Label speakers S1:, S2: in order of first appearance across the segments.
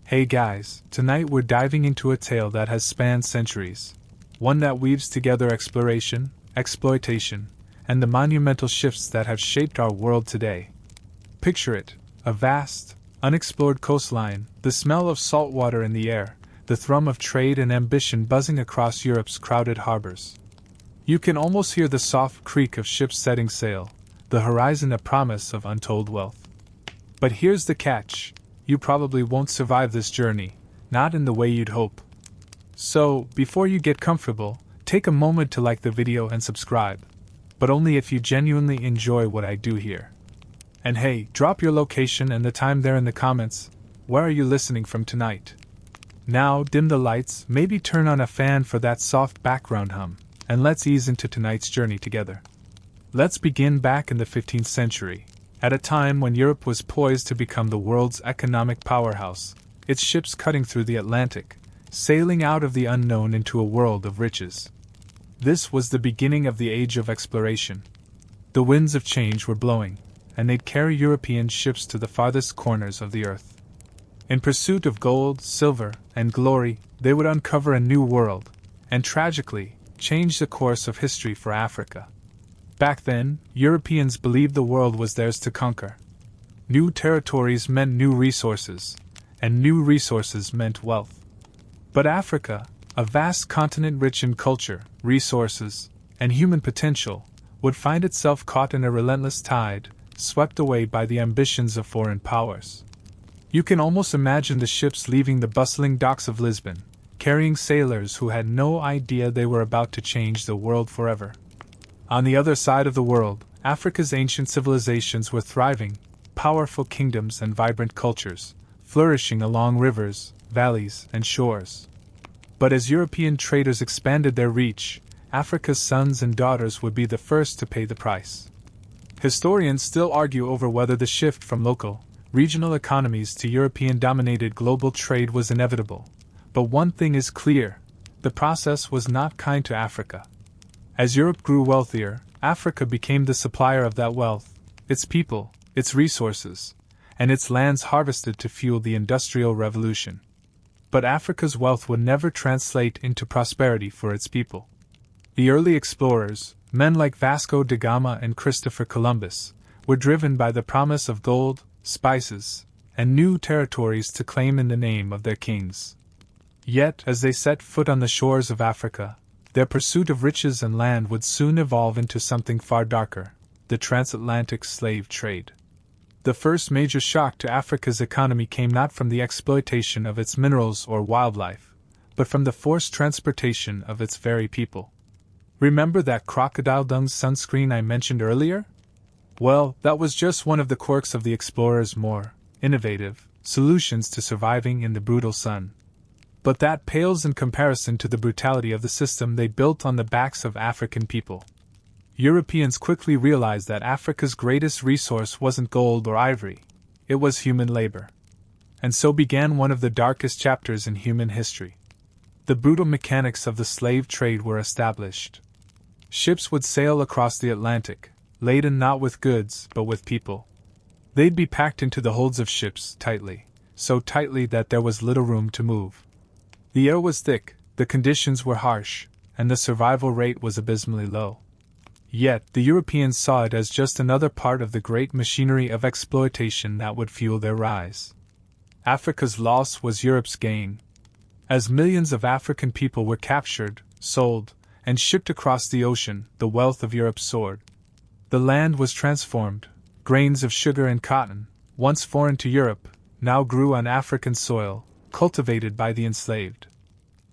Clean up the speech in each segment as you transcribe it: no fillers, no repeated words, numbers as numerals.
S1: Hey guys, tonight we're diving into a tale that has spanned centuries. One that weaves together exploration, exploitation, and the monumental shifts that have shaped our world today. Picture it, a vast, unexplored coastline, the smell of salt water in the air, the thrum of trade and ambition buzzing across Europe's crowded harbors. You can almost hear the soft creak of ships setting sail, the horizon a promise of untold wealth. But here's the catch. You probably won't survive this journey, not in the way you'd hope. So, before you get comfortable, take a moment to like the video and subscribe. But only if you genuinely enjoy what I do here. And hey, drop your location and the time there in the comments. Where are you listening from tonight? Now, dim the lights, maybe turn on a fan for that soft background hum, and let's ease into tonight's journey together. Let's begin back in the 15th century. At a time when Europe was poised to become the world's economic powerhouse, its ships cutting through the Atlantic, sailing out of the unknown into a world of riches. This was the beginning of the age of exploration. The winds of change were blowing, and they'd carry European ships to the farthest corners of the earth. In pursuit of gold, silver, and glory, they would uncover a new world, and tragically, change the course of history for Africa. Back then, Europeans believed the world was theirs to conquer. New territories meant new resources, and new resources meant wealth. But Africa, a vast continent rich in culture, resources, and human potential, would find itself caught in a relentless tide, swept away by the ambitions of foreign powers. You can almost imagine the ships leaving the bustling docks of Lisbon, carrying sailors who had no idea they were about to change the world forever. On the other side of the world, Africa's ancient civilizations were thriving, powerful kingdoms and vibrant cultures, flourishing along rivers, valleys, and shores. But as European traders expanded their reach, Africa's sons and daughters would be the first to pay the price. Historians still argue over whether the shift from local, regional economies to European-dominated global trade was inevitable. But one thing is clear: the process was not kind to Africa. As Europe grew wealthier, Africa became the supplier of that wealth, its people, its resources, and its lands harvested to fuel the Industrial Revolution. But Africa's wealth would never translate into prosperity for its people. The early explorers, men like Vasco da Gama and Christopher Columbus, were driven by the promise of gold, spices, and new territories to claim in the name of their kings. Yet, as they set foot on the shores of Africa, their pursuit of riches and land would soon evolve into something far darker: the Transatlantic Slave Trade. The first major shock to Africa's economy came not from the exploitation of its minerals or wildlife, but from the forced transportation of its very people. Remember that crocodile dung sunscreen I mentioned earlier? Well, that was just one of the quirks of the explorers' more innovative solutions to surviving in the brutal sun. But that pales in comparison to the brutality of the system they built on the backs of African people. Europeans quickly realized that Africa's greatest resource wasn't gold or ivory, it was human labor. And so began one of the darkest chapters in human history. The brutal mechanics of the slave trade were established. Ships would sail across the Atlantic, laden not with goods but with people. They'd be packed into the holds of ships tightly, so tightly that there was little room to move. The air was thick, the conditions were harsh, and the survival rate was abysmally low. Yet, the Europeans saw it as just another part of the great machinery of exploitation that would fuel their rise. Africa's loss was Europe's gain. As millions of African people were captured, sold, and shipped across the ocean, the wealth of Europe soared. The land was transformed. Grains of sugar and cotton, once foreign to Europe, now grew on African soil, cultivated by the enslaved.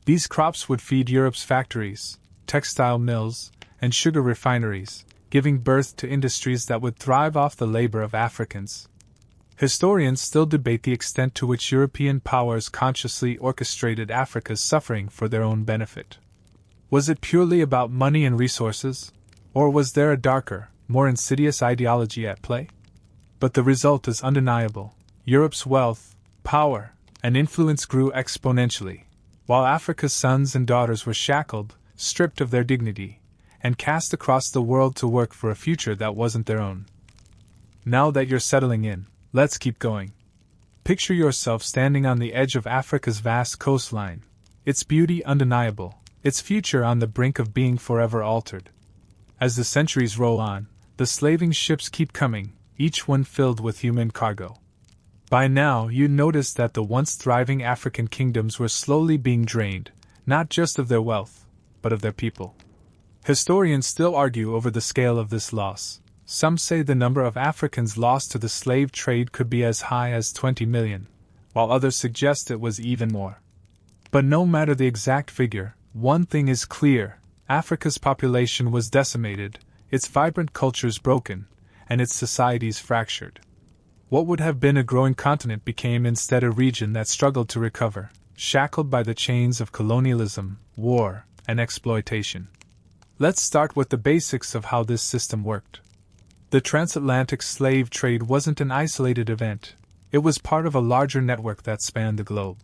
S1: These crops would feed Europe's factories, textile mills, and sugar refineries, giving birth to industries that would thrive off the labor of Africans. Historians still debate the extent to which European powers consciously orchestrated Africa's suffering for their own benefit. Was it purely about money and resources, or was there a darker, more insidious ideology at play? But the result is undeniable. Europe's wealth, power, and influence grew exponentially, while Africa's sons and daughters were shackled, stripped of their dignity, and cast across the world to work for a future that wasn't their own. Now that you're settling in, let's keep going. Picture yourself standing on the edge of Africa's vast coastline, its beauty undeniable, its future on the brink of being forever altered. As the centuries roll on, the slaving ships keep coming, each one filled with human cargo. By now, you notice that the once thriving African kingdoms were slowly being drained, not just of their wealth, but of their people. Historians still argue over the scale of this loss. Some say the number of Africans lost to the slave trade could be as high as 20 million, while others suggest it was even more. But no matter the exact figure, one thing is clear: Africa's population was decimated, its vibrant cultures broken, and its societies fractured. What would have been a growing continent became instead a region that struggled to recover, shackled by the chains of colonialism, war, and exploitation. Let's start with the basics of how this system worked. The transatlantic slave trade wasn't an isolated event. It was part of a larger network that spanned the globe.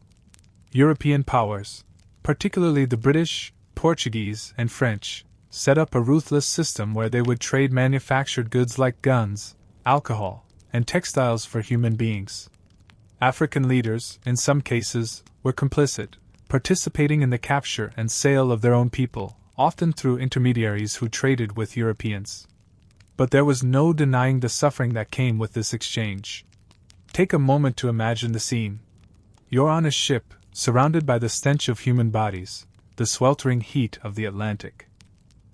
S1: European powers, particularly the British, Portuguese, and French, set up a ruthless system where they would trade manufactured goods like guns, alcohol, and textiles for human beings. African leaders, in some cases, were complicit, participating in the capture and sale of their own people, often through intermediaries who traded with Europeans. But there was no denying the suffering that came with this exchange. Take a moment to imagine the scene. You're on a ship, surrounded by the stench of human bodies, the sweltering heat of the Atlantic.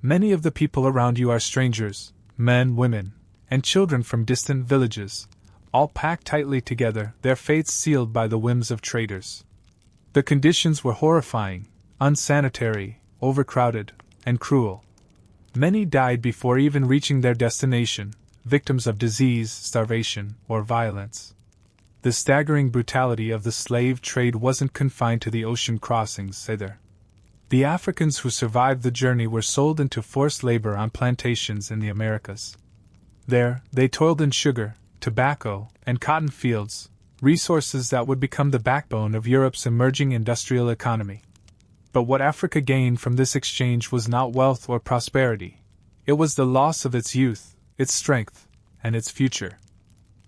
S1: Many of the people around you are strangers, men, women, and children from distant villages, all packed tightly together, their fates sealed by the whims of traders. The conditions were horrifying, unsanitary, overcrowded, and cruel. Many died before even reaching their destination, victims of disease, starvation, or violence. The staggering brutality of the slave trade wasn't confined to the ocean crossings either. The Africans who survived the journey were sold into forced labor on plantations in the Americas. There, they toiled in sugar, tobacco, and cotton fields, resources that would become the backbone of Europe's emerging industrial economy. But what Africa gained from this exchange was not wealth or prosperity. It was the loss of its youth, its strength, and its future.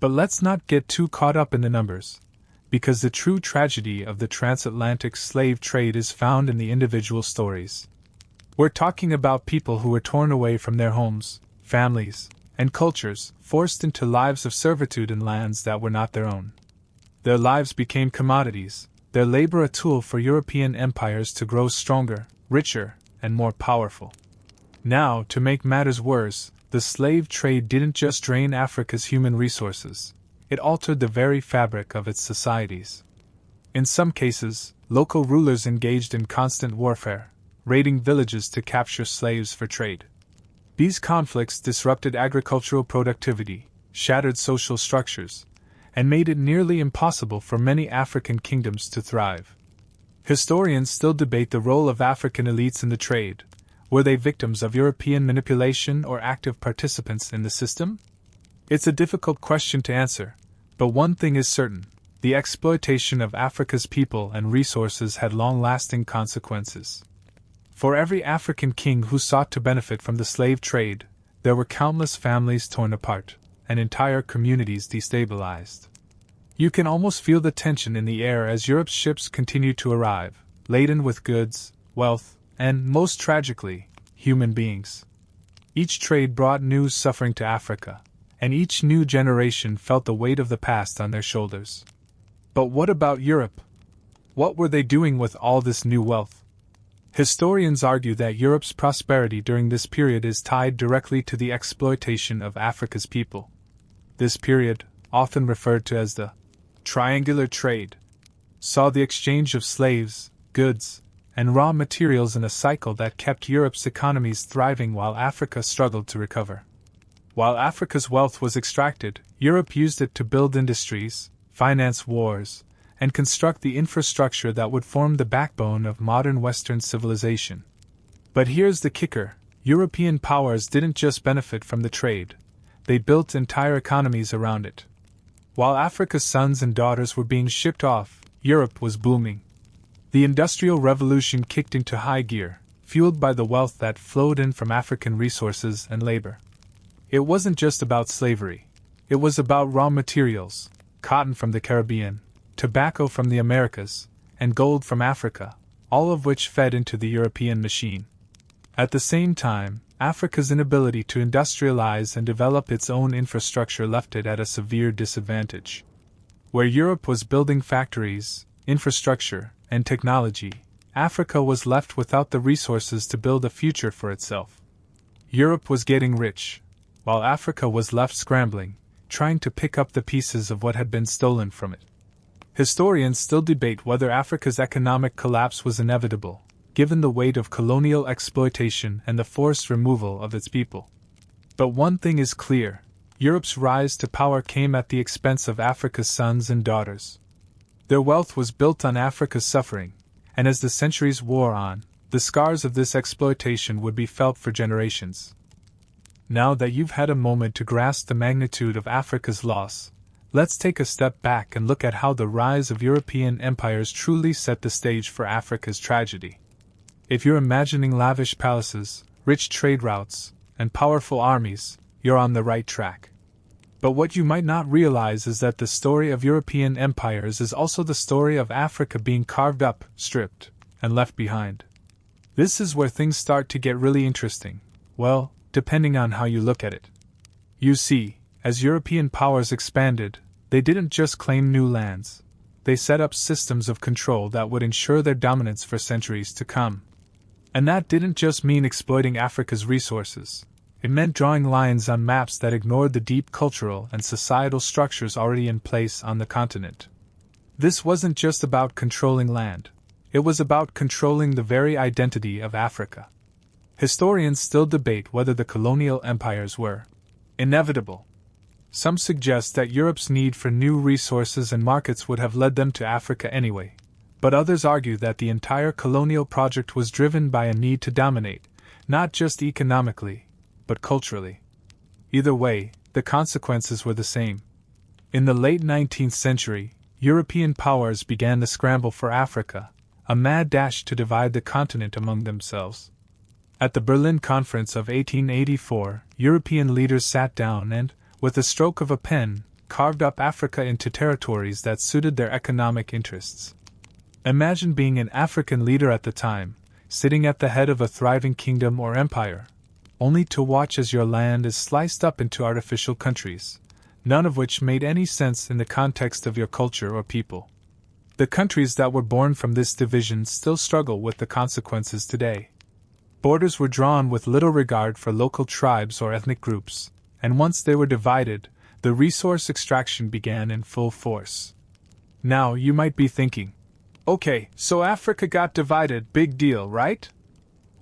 S1: But let's not get too caught up in the numbers, because the true tragedy of the transatlantic slave trade is found in the individual stories. We're talking about people who were torn away from their homes, families, and cultures, forced into lives of servitude in lands that were not their own. Their lives became commodities, their labor a tool for European empires to grow stronger, richer, and more powerful. Now, to make matters worse, the slave trade didn't just drain Africa's human resources, it altered the very fabric of its societies. In some cases, local rulers engaged in constant warfare, raiding villages to capture slaves for trade. These conflicts disrupted agricultural productivity, shattered social structures, and made it nearly impossible for many African kingdoms to thrive. Historians still debate the role of African elites in the trade. Were they victims of European manipulation or active participants in the system? It's a difficult question to answer, but one thing is certain: the exploitation of Africa's people and resources had long-lasting consequences. For every African king who sought to benefit from the slave trade, there were countless families torn apart, and entire communities destabilized. You can almost feel the tension in the air as Europe's ships continued to arrive, laden with goods, wealth, and, most tragically, human beings. Each trade brought new suffering to Africa, and each new generation felt the weight of the past on their shoulders. But what about Europe? What were they doing with all this new wealth? Historians argue that Europe's prosperity during this period is tied directly to the exploitation of Africa's people. This period, often referred to as the triangular trade, saw the exchange of slaves, goods, and raw materials in a cycle that kept Europe's economies thriving while Africa struggled to recover. While Africa's wealth was extracted, Europe used it to build industries, finance wars, and construct the infrastructure that would form the backbone of modern Western civilization. But here's the kicker: European powers didn't just benefit from the trade, they built entire economies around it. While Africa's sons and daughters were being shipped off, Europe was booming. The Industrial Revolution kicked into high gear, fueled by the wealth that flowed in from African resources and labor. It wasn't just about slavery. It was about raw materials, cotton from the Caribbean, tobacco from the Americas, and gold from Africa, all of which fed into the European machine. At the same time, Africa's inability to industrialize and develop its own infrastructure left it at a severe disadvantage. Where Europe was building factories, infrastructure, and technology, Africa was left without the resources to build a future for itself. Europe was getting rich, while Africa was left scrambling, trying to pick up the pieces of what had been stolen from it. Historians still debate whether Africa's economic collapse was inevitable, given the weight of colonial exploitation and the forced removal of its people. But one thing is clear: Europe's rise to power came at the expense of Africa's sons and daughters. Their wealth was built on Africa's suffering, and as the centuries wore on, the scars of this exploitation would be felt for generations. Now that you've had a moment to grasp the magnitude of Africa's loss, let's take a step back and look at how the rise of European empires truly set the stage for Africa's tragedy. If you're imagining lavish palaces, rich trade routes, and powerful armies, you're on the right track. But what you might not realize is that the story of European empires is also the story of Africa being carved up, stripped, and left behind. This is where things start to get really interesting, well, depending on how you look at it. You see, as European powers expanded, they didn't just claim new lands. They set up systems of control that would ensure their dominance for centuries to come. And that didn't just mean exploiting Africa's resources. It meant drawing lines on maps that ignored the deep cultural and societal structures already in place on the continent. This wasn't just about controlling land. It was about controlling the very identity of Africa. Historians still debate whether the colonial empires were inevitable. Some suggest that Europe's need for new resources and markets would have led them to Africa anyway, but others argue that the entire colonial project was driven by a need to dominate, not just economically, but culturally. Either way, the consequences were the same. In the late 19th century, European powers began the scramble for Africa, a mad dash to divide the continent among themselves. At the Berlin Conference of 1884, European leaders sat down and, with a stroke of a pen, carved up Africa into territories that suited their economic interests. Imagine being an African leader at the time, sitting at the head of a thriving kingdom or empire, only to watch as your land is sliced up into artificial countries, none of which made any sense in the context of your culture or people. The countries that were born from this division still struggle with the consequences today. Borders were drawn with little regard for local tribes or ethnic groups, and once they were divided, the resource extraction began in full force. Now you might be thinking, okay, so Africa got divided, big deal, right?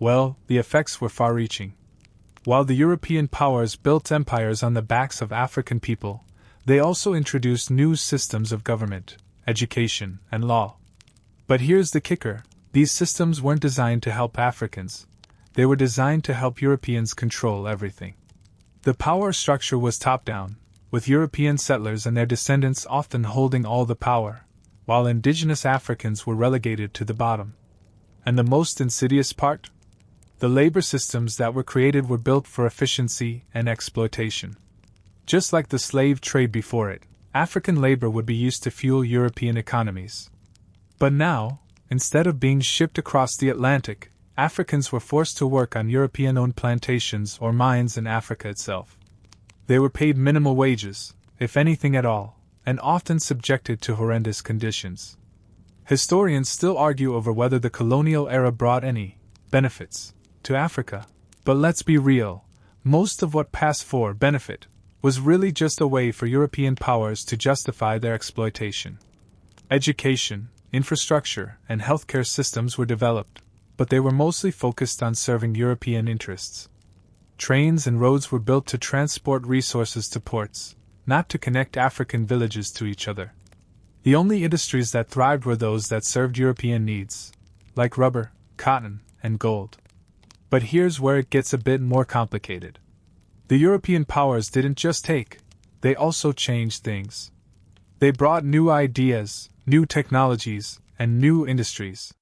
S1: Well, the effects were far-reaching. While the European powers built empires on the backs of African people, they also introduced new systems of government, education, and law. But here's the kicker: these systems weren't designed to help Africans. They were designed to help Europeans control everything. The power structure was top-down, with European settlers and their descendants often holding all the power, while indigenous Africans were relegated to the bottom. And the most insidious part? The labor systems that were created were built for efficiency and exploitation. Just like the slave trade before it, African labor would be used to fuel European economies. But now, instead of being shipped across the Atlantic, Africans were forced to work on European-owned plantations or mines in Africa itself. They were paid minimal wages, if anything at all, and often subjected to horrendous conditions. Historians still argue over whether the colonial era brought any benefits to Africa, but let's be real, most of what passed for benefit was really just a way for European powers to justify their exploitation. Education, infrastructure, and healthcare systems were developed, but they were mostly focused on serving European interests. Trains and roads were built to transport resources to ports, not to connect African villages to each other. The only industries that thrived were those that served European needs, like rubber, cotton, and gold. But here's where it gets a bit more complicated. The European powers didn't just take, they also changed things. They brought new ideas, new technologies, and new industries.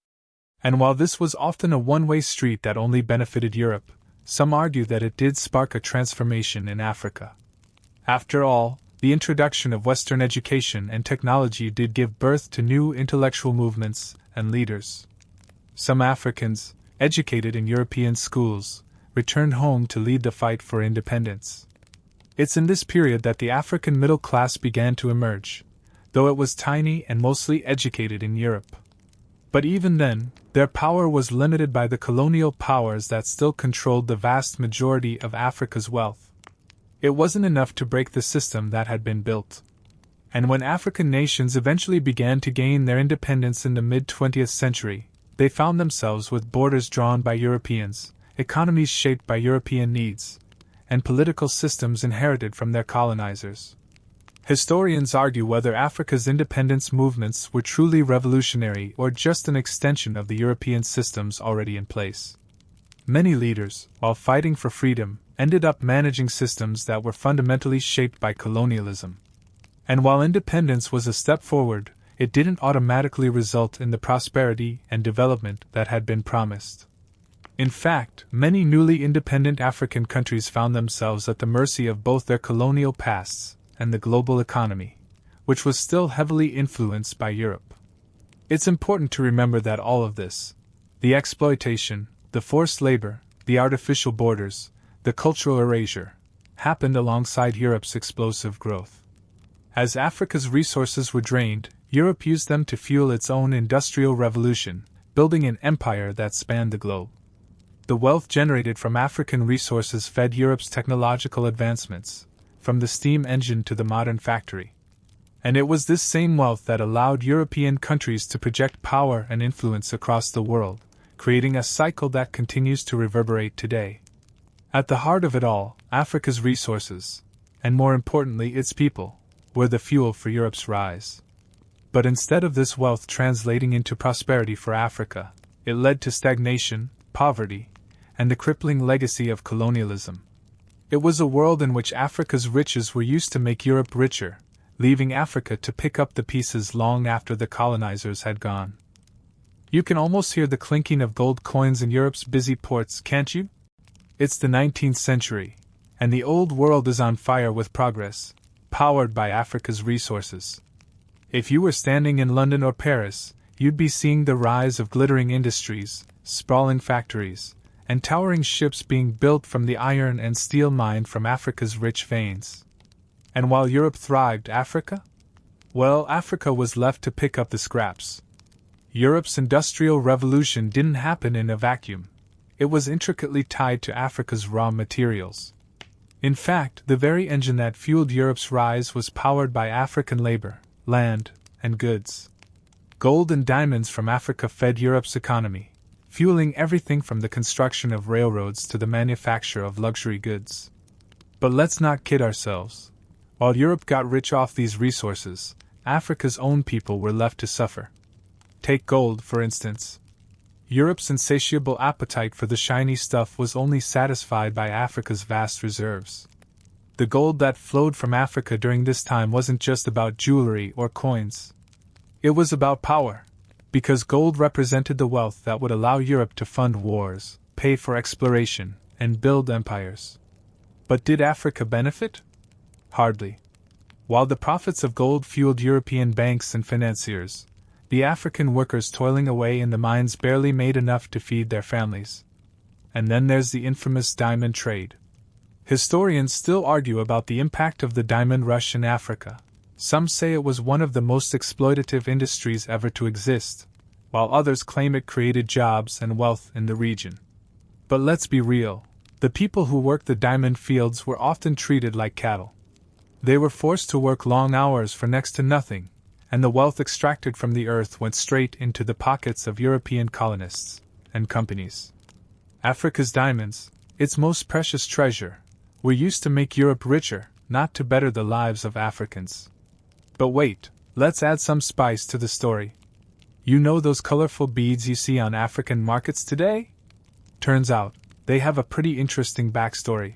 S1: And while this was often a one-way street that only benefited Europe, some argue that it did spark a transformation in Africa. After all, the introduction of Western education and technology did give birth to new intellectual movements and leaders. Some Africans, educated in European schools, returned home to lead the fight for independence. It's in this period that the African middle class began to emerge, though it was tiny and mostly educated in Europe. But even then, their power was limited by the colonial powers that still controlled the vast majority of Africa's wealth. It wasn't enough to break the system that had been built. And when African nations eventually began to gain their independence in the mid-20th century, they found themselves with borders drawn by Europeans, economies shaped by European needs, and political systems inherited from their colonizers. Historians argue whether Africa's independence movements were truly revolutionary or just an extension of the European systems already in place. Many leaders, while fighting for freedom, ended up managing systems that were fundamentally shaped by colonialism. And while independence was a step forward, it didn't automatically result in the prosperity and development that had been promised. In fact, many newly independent African countries found themselves at the mercy of both their colonial pasts and the global economy, which was still heavily influenced by Europe. It's important to remember that all of this, the exploitation, the forced labor, the artificial borders, the cultural erasure, happened alongside Europe's explosive growth. As Africa's resources were drained, Europe used them to fuel its own industrial revolution, building an empire that spanned the globe. The wealth generated from African resources fed Europe's technological advancements, from the steam engine to the modern factory. And it was this same wealth that allowed European countries to project power and influence across the world, creating a cycle that continues to reverberate today. At the heart of it all, Africa's resources, and more importantly its people, were the fuel for Europe's rise. But instead of this wealth translating into prosperity for Africa, it led to stagnation, poverty, and the crippling legacy of colonialism. It was a world in which Africa's riches were used to make Europe richer, leaving Africa to pick up the pieces long after the colonizers had gone. You can almost hear the clinking of gold coins in Europe's busy ports, can't you? It's the 19th century, and the old world is on fire with progress, powered by Africa's resources. If you were standing in London or Paris, you'd be seeing the rise of glittering industries, sprawling factories, and towering ships being built from the iron and steel mined from Africa's rich veins. And while Europe thrived, Africa? Well, Africa was left to pick up the scraps. Europe's industrial revolution didn't happen in a vacuum. It was intricately tied to Africa's raw materials. In fact, the very engine that fueled Europe's rise was powered by African labor, land, and goods. Gold and diamonds from Africa fed Europe's economy, fueling everything from the construction of railroads to the manufacture of luxury goods. But let's not kid ourselves. While Europe got rich off these resources, Africa's own people were left to suffer. Take gold, for instance. Europe's insatiable appetite for the shiny stuff was only satisfied by Africa's vast reserves. The gold that flowed from Africa during this time wasn't just about jewelry or coins. It was about power. Because gold represented the wealth that would allow Europe to fund wars, pay for exploration, and build empires. But did Africa benefit? Hardly. While the profits of gold fueled European banks and financiers, the African workers toiling away in the mines barely made enough to feed their families. And then there's the infamous diamond trade. Historians still argue about the impact of the diamond rush in Africa. Some say it was one of the most exploitative industries ever to exist, while others claim it created jobs and wealth in the region. But let's be real, the people who worked the diamond fields were often treated like cattle. They were forced to work long hours for next to nothing, and the wealth extracted from the earth went straight into the pockets of European colonists and companies. Africa's diamonds, its most precious treasure, were used to make Europe richer, not to better the lives of Africans. But wait, let's add some spice to the story. You know those colorful beads you see on African markets today? Turns out, they have a pretty interesting backstory.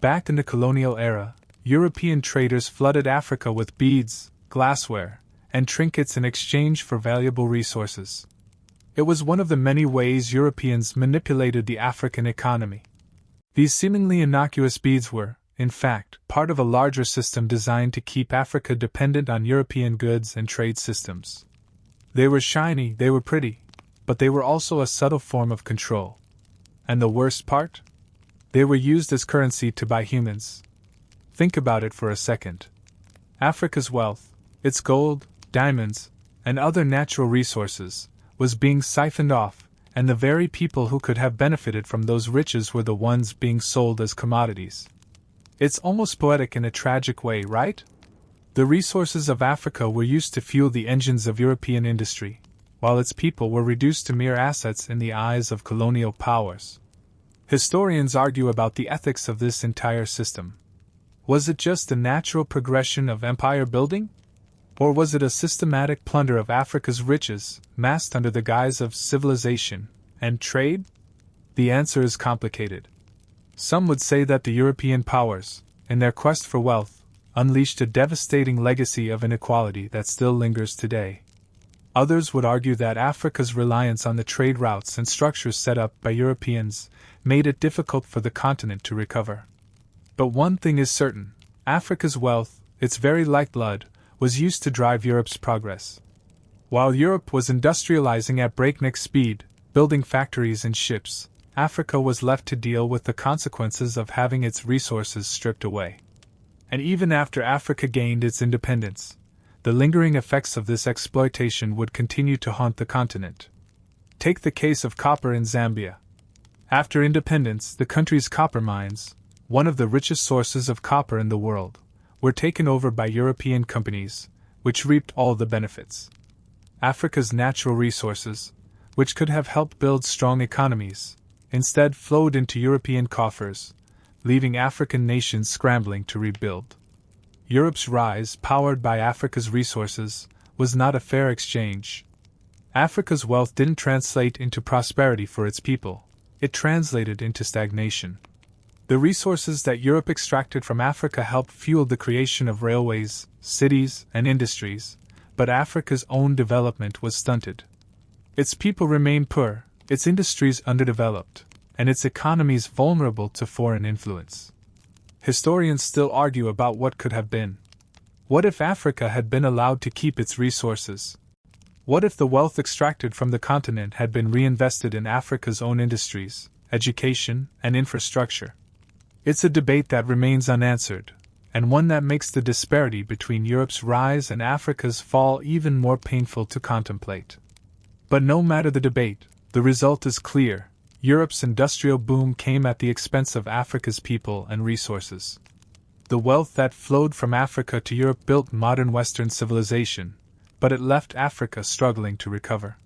S1: Back in the colonial era, European traders flooded Africa with beads, glassware, and trinkets in exchange for valuable resources. It was one of the many ways Europeans manipulated the African economy. These seemingly innocuous beads were, in fact, part of a larger system designed to keep Africa dependent on European goods and trade systems. They were shiny, they were pretty, but they were also a subtle form of control. And the worst part? They were used as currency to buy humans. Think about it for a second. Africa's wealth, its gold, diamonds, and other natural resources, was being siphoned off, and the very people who could have benefited from those riches were the ones being sold as commodities. It's almost poetic in a tragic way, right? The resources of Africa were used to fuel the engines of European industry, while its people were reduced to mere assets in the eyes of colonial powers. Historians argue about the ethics of this entire system. Was it just a natural progression of empire building? Or was it a systematic plunder of Africa's riches, masked under the guise of civilization and trade? The answer is complicated. Some would say that the European powers, in their quest for wealth, unleashed a devastating legacy of inequality that still lingers today. Others would argue that Africa's reliance on the trade routes and structures set up by Europeans made it difficult for the continent to recover. But one thing is certain: Africa's wealth, its very lifeblood, was used to drive Europe's progress. While Europe was industrializing at breakneck speed, building factories and ships, Africa was left to deal with the consequences of having its resources stripped away. And even after Africa gained its independence, the lingering effects of this exploitation would continue to haunt the continent. Take the case of copper in Zambia. After independence, the country's copper mines, one of the richest sources of copper in the world, were taken over by European companies, which reaped all the benefits. Africa's natural resources, which could have helped build strong economies, instead flowed into European coffers, leaving African nations scrambling to rebuild. Europe's rise, powered by Africa's resources, was not a fair exchange. Africa's wealth didn't translate into prosperity for its people, it translated into stagnation. The resources that Europe extracted from Africa helped fuel the creation of railways, cities, and industries, but Africa's own development was stunted. Its people remained poor, its industries underdeveloped, and its economies vulnerable to foreign influence. Historians still argue about what could have been. What if Africa had been allowed to keep its resources? What if the wealth extracted from the continent had been reinvested in Africa's own industries, education, and infrastructure? It's a debate that remains unanswered, and one that makes the disparity between Europe's rise and Africa's fall even more painful to contemplate. But no matter the debate, the result is clear: Europe's industrial boom came at the expense of Africa's people and resources. The wealth that flowed from Africa to Europe built modern Western civilization, but it left Africa struggling to recover.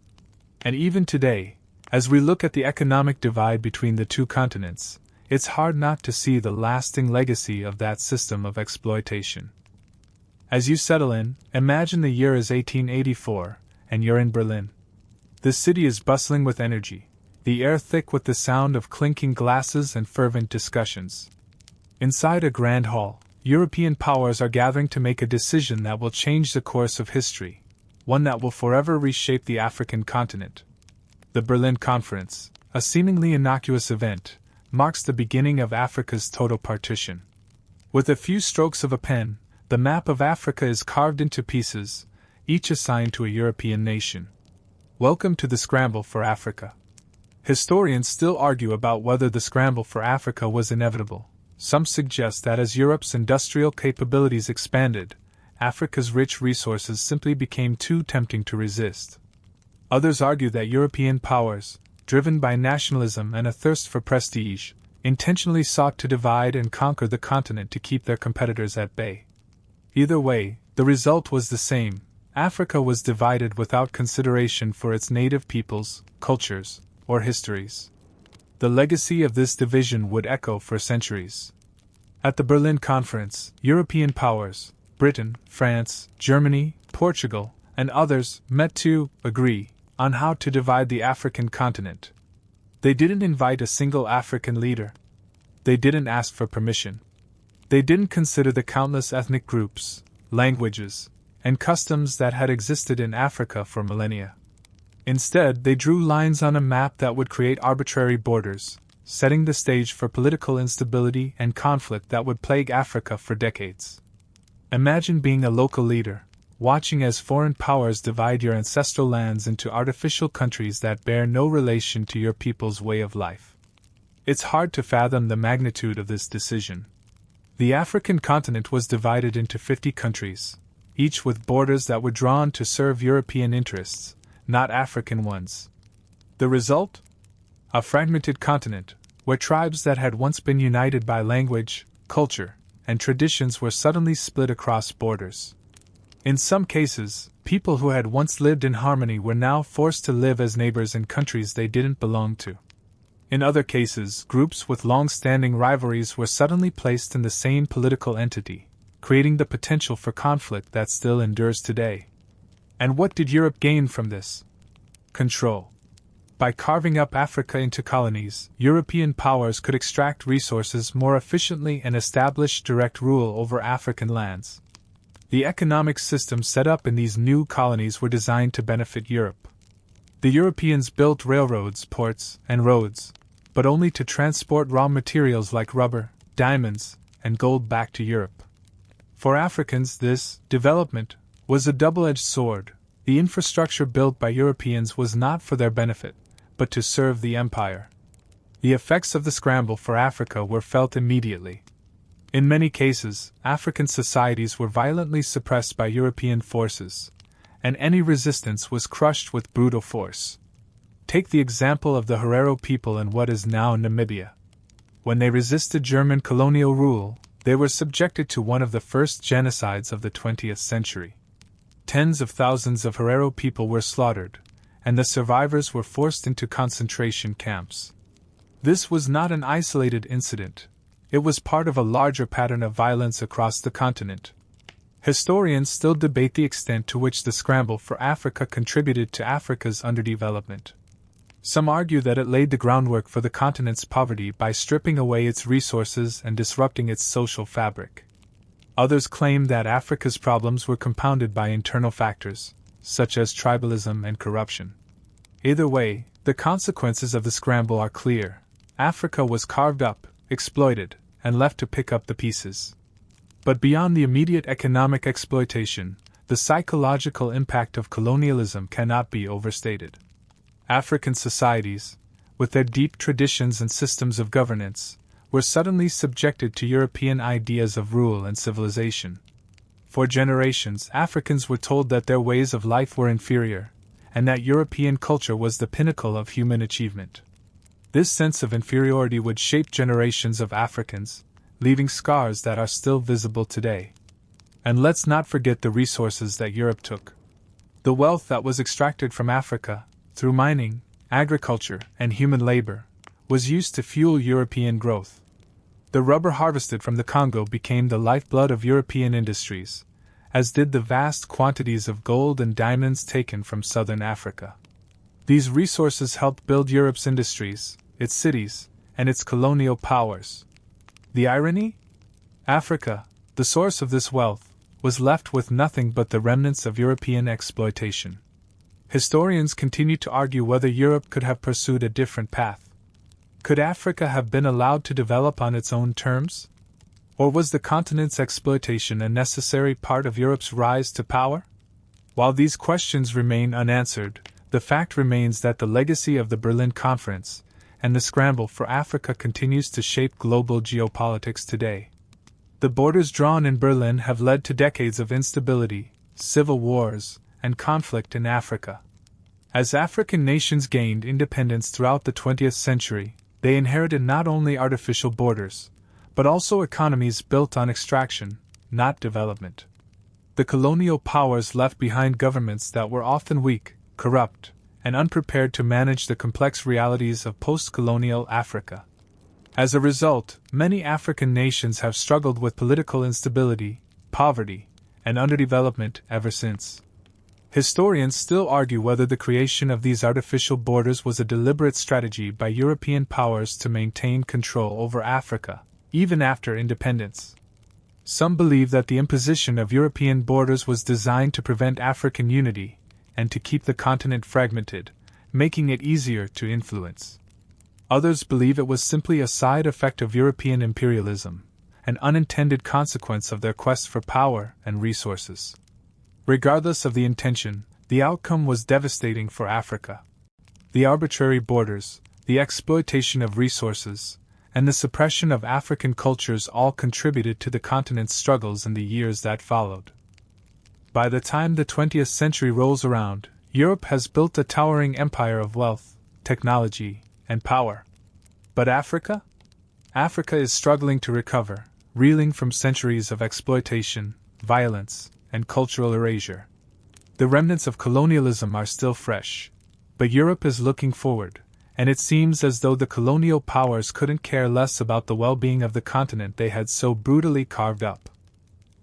S1: And even today, as we look at the economic divide between the two continents, it's hard not to see the lasting legacy of that system of exploitation. As you settle in, imagine the year is 1884, and you're in Berlin. The city is bustling with energy, the air thick with the sound of clinking glasses and fervent discussions. Inside a grand hall, European powers are gathering to make a decision that will change the course of history, one that will forever reshape the African continent. The Berlin Conference, a seemingly innocuous event, marks the beginning of Africa's total partition. With a few strokes of a pen, the map of Africa is carved into pieces, each assigned to a European nation. Welcome to the scramble for Africa. Historians still argue about whether the scramble for Africa was inevitable. Some suggest that as Europe's industrial capabilities expanded, Africa's rich resources simply became too tempting to resist. Others argue that European powers, driven by nationalism and a thirst for prestige, intentionally sought to divide and conquer the continent to keep their competitors at bay. Either way, the result was the same: Africa was divided without consideration for its native peoples, cultures, or histories. The legacy of this division would echo for centuries. At the Berlin Conference, European powers, Britain, France, Germany, Portugal, and others, met to agree on how to divide the African continent. They didn't invite a single African leader. They didn't ask for permission. They didn't consider the countless ethnic groups, languages, and customs that had existed in Africa for millennia. Instead, they drew lines on a map that would create arbitrary borders, setting the stage for political instability and conflict that would plague Africa for decades. Imagine being a local leader, watching as foreign powers divide your ancestral lands into artificial countries that bear no relation to your people's way of life. It's hard to fathom the magnitude of this decision. The African continent was divided into 50 countries, each with borders that were drawn to serve European interests, not African ones. The result? A fragmented continent, where tribes that had once been united by language, culture, and traditions were suddenly split across borders. In some cases, people who had once lived in harmony were now forced to live as neighbors in countries they didn't belong to. In other cases, groups with long-standing rivalries were suddenly placed in the same political entity, creating the potential for conflict that still endures today. And what did Europe gain from this? Control. By carving up Africa into colonies, European powers could extract resources more efficiently and establish direct rule over African lands. The economic systems set up in these new colonies were designed to benefit Europe. The Europeans built railroads, ports, and roads, but only to transport raw materials like rubber, diamonds, and gold back to Europe. For Africans, this development was a double-edged sword. The infrastructure built by Europeans was not for their benefit, but to serve the empire. The effects of the scramble for Africa were felt immediately. In many cases, African societies were violently suppressed by European forces, and any resistance was crushed with brutal force. Take the example of the Herero people in what is now Namibia. When they resisted German colonial rule, they were subjected to one of the first genocides of the 20th century. Tens of thousands of Herero people were slaughtered, and the survivors were forced into concentration camps. This was not an isolated incident. It was part of a larger pattern of violence across the continent. Historians still debate the extent to which the scramble for Africa contributed to Africa's underdevelopment. Some argue that it laid the groundwork for the continent's poverty by stripping away its resources and disrupting its social fabric. Others claim that Africa's problems were compounded by internal factors, such as tribalism and corruption. Either way, the consequences of the scramble are clear. Africa was carved up, exploited, and left to pick up the pieces. But beyond the immediate economic exploitation, the psychological impact of colonialism cannot be overstated. African societies, with their deep traditions and systems of governance, were suddenly subjected to European ideas of rule and civilization. For generations, Africans were told that their ways of life were inferior, and that European culture was the pinnacle of human achievement. This sense of inferiority would shape generations of Africans, leaving scars that are still visible today. And let's not forget the resources that Europe took. The wealth that was extracted from Africa, through mining, agriculture, and human labor, was used to fuel European growth. The rubber harvested from the Congo became the lifeblood of European industries, as did the vast quantities of gold and diamonds taken from southern Africa. These resources helped build Europe's industries, its cities, and its colonial powers. The irony? Africa, the source of this wealth, was left with nothing but the remnants of European exploitation. Historians continue to argue whether Europe could have pursued a different path. Could Africa have been allowed to develop on its own terms? Or was the continent's exploitation a necessary part of Europe's rise to power? While these questions remain unanswered, the fact remains that the legacy of the Berlin Conference and the scramble for Africa continues to shape global geopolitics today. The borders drawn in Berlin have led to decades of instability, civil wars, and conflict in Africa. As African nations gained independence throughout the 20th century, they inherited not only artificial borders, but also economies built on extraction, not development. The colonial powers left behind governments that were often weak, corrupt, and unprepared to manage the complex realities of post-colonial Africa. As a result, many African nations have struggled with political instability, poverty, and underdevelopment ever since. Historians still argue whether the creation of these artificial borders was a deliberate strategy by European powers to maintain control over Africa, even after independence. Some believe that the imposition of European borders was designed to prevent African unity and to keep the continent fragmented, making it easier to influence. Others believe it was simply a side effect of European imperialism, an unintended consequence of their quest for power and resources. Regardless of the intention, the outcome was devastating for Africa. The arbitrary borders, the exploitation of resources, and the suppression of African cultures all contributed to the continent's struggles in the years that followed. By the time the 20th century rolls around, Europe has built a towering empire of wealth, technology, and power. But Africa? Africa is struggling to recover, reeling from centuries of exploitation, violence, and cultural erasure. The remnants of colonialism are still fresh, but Europe is looking forward, and it seems as though the colonial powers couldn't care less about the well-being of the continent they had so brutally carved up.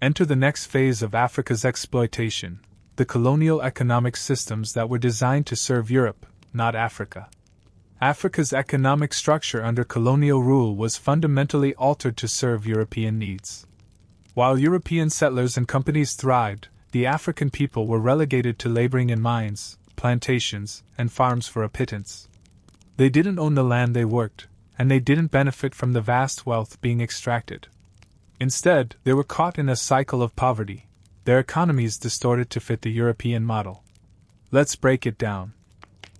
S1: Enter the next phase of Africa's exploitation, the colonial economic systems that were designed to serve Europe, not Africa. Africa's economic structure under colonial rule was fundamentally altered to serve European needs. While European settlers and companies thrived, the African people were relegated to laboring in mines, plantations, and farms for a pittance. They didn't own the land they worked, and they didn't benefit from the vast wealth being extracted. Instead, they were caught in a cycle of poverty, their economies distorted to fit the European model. Let's break it down.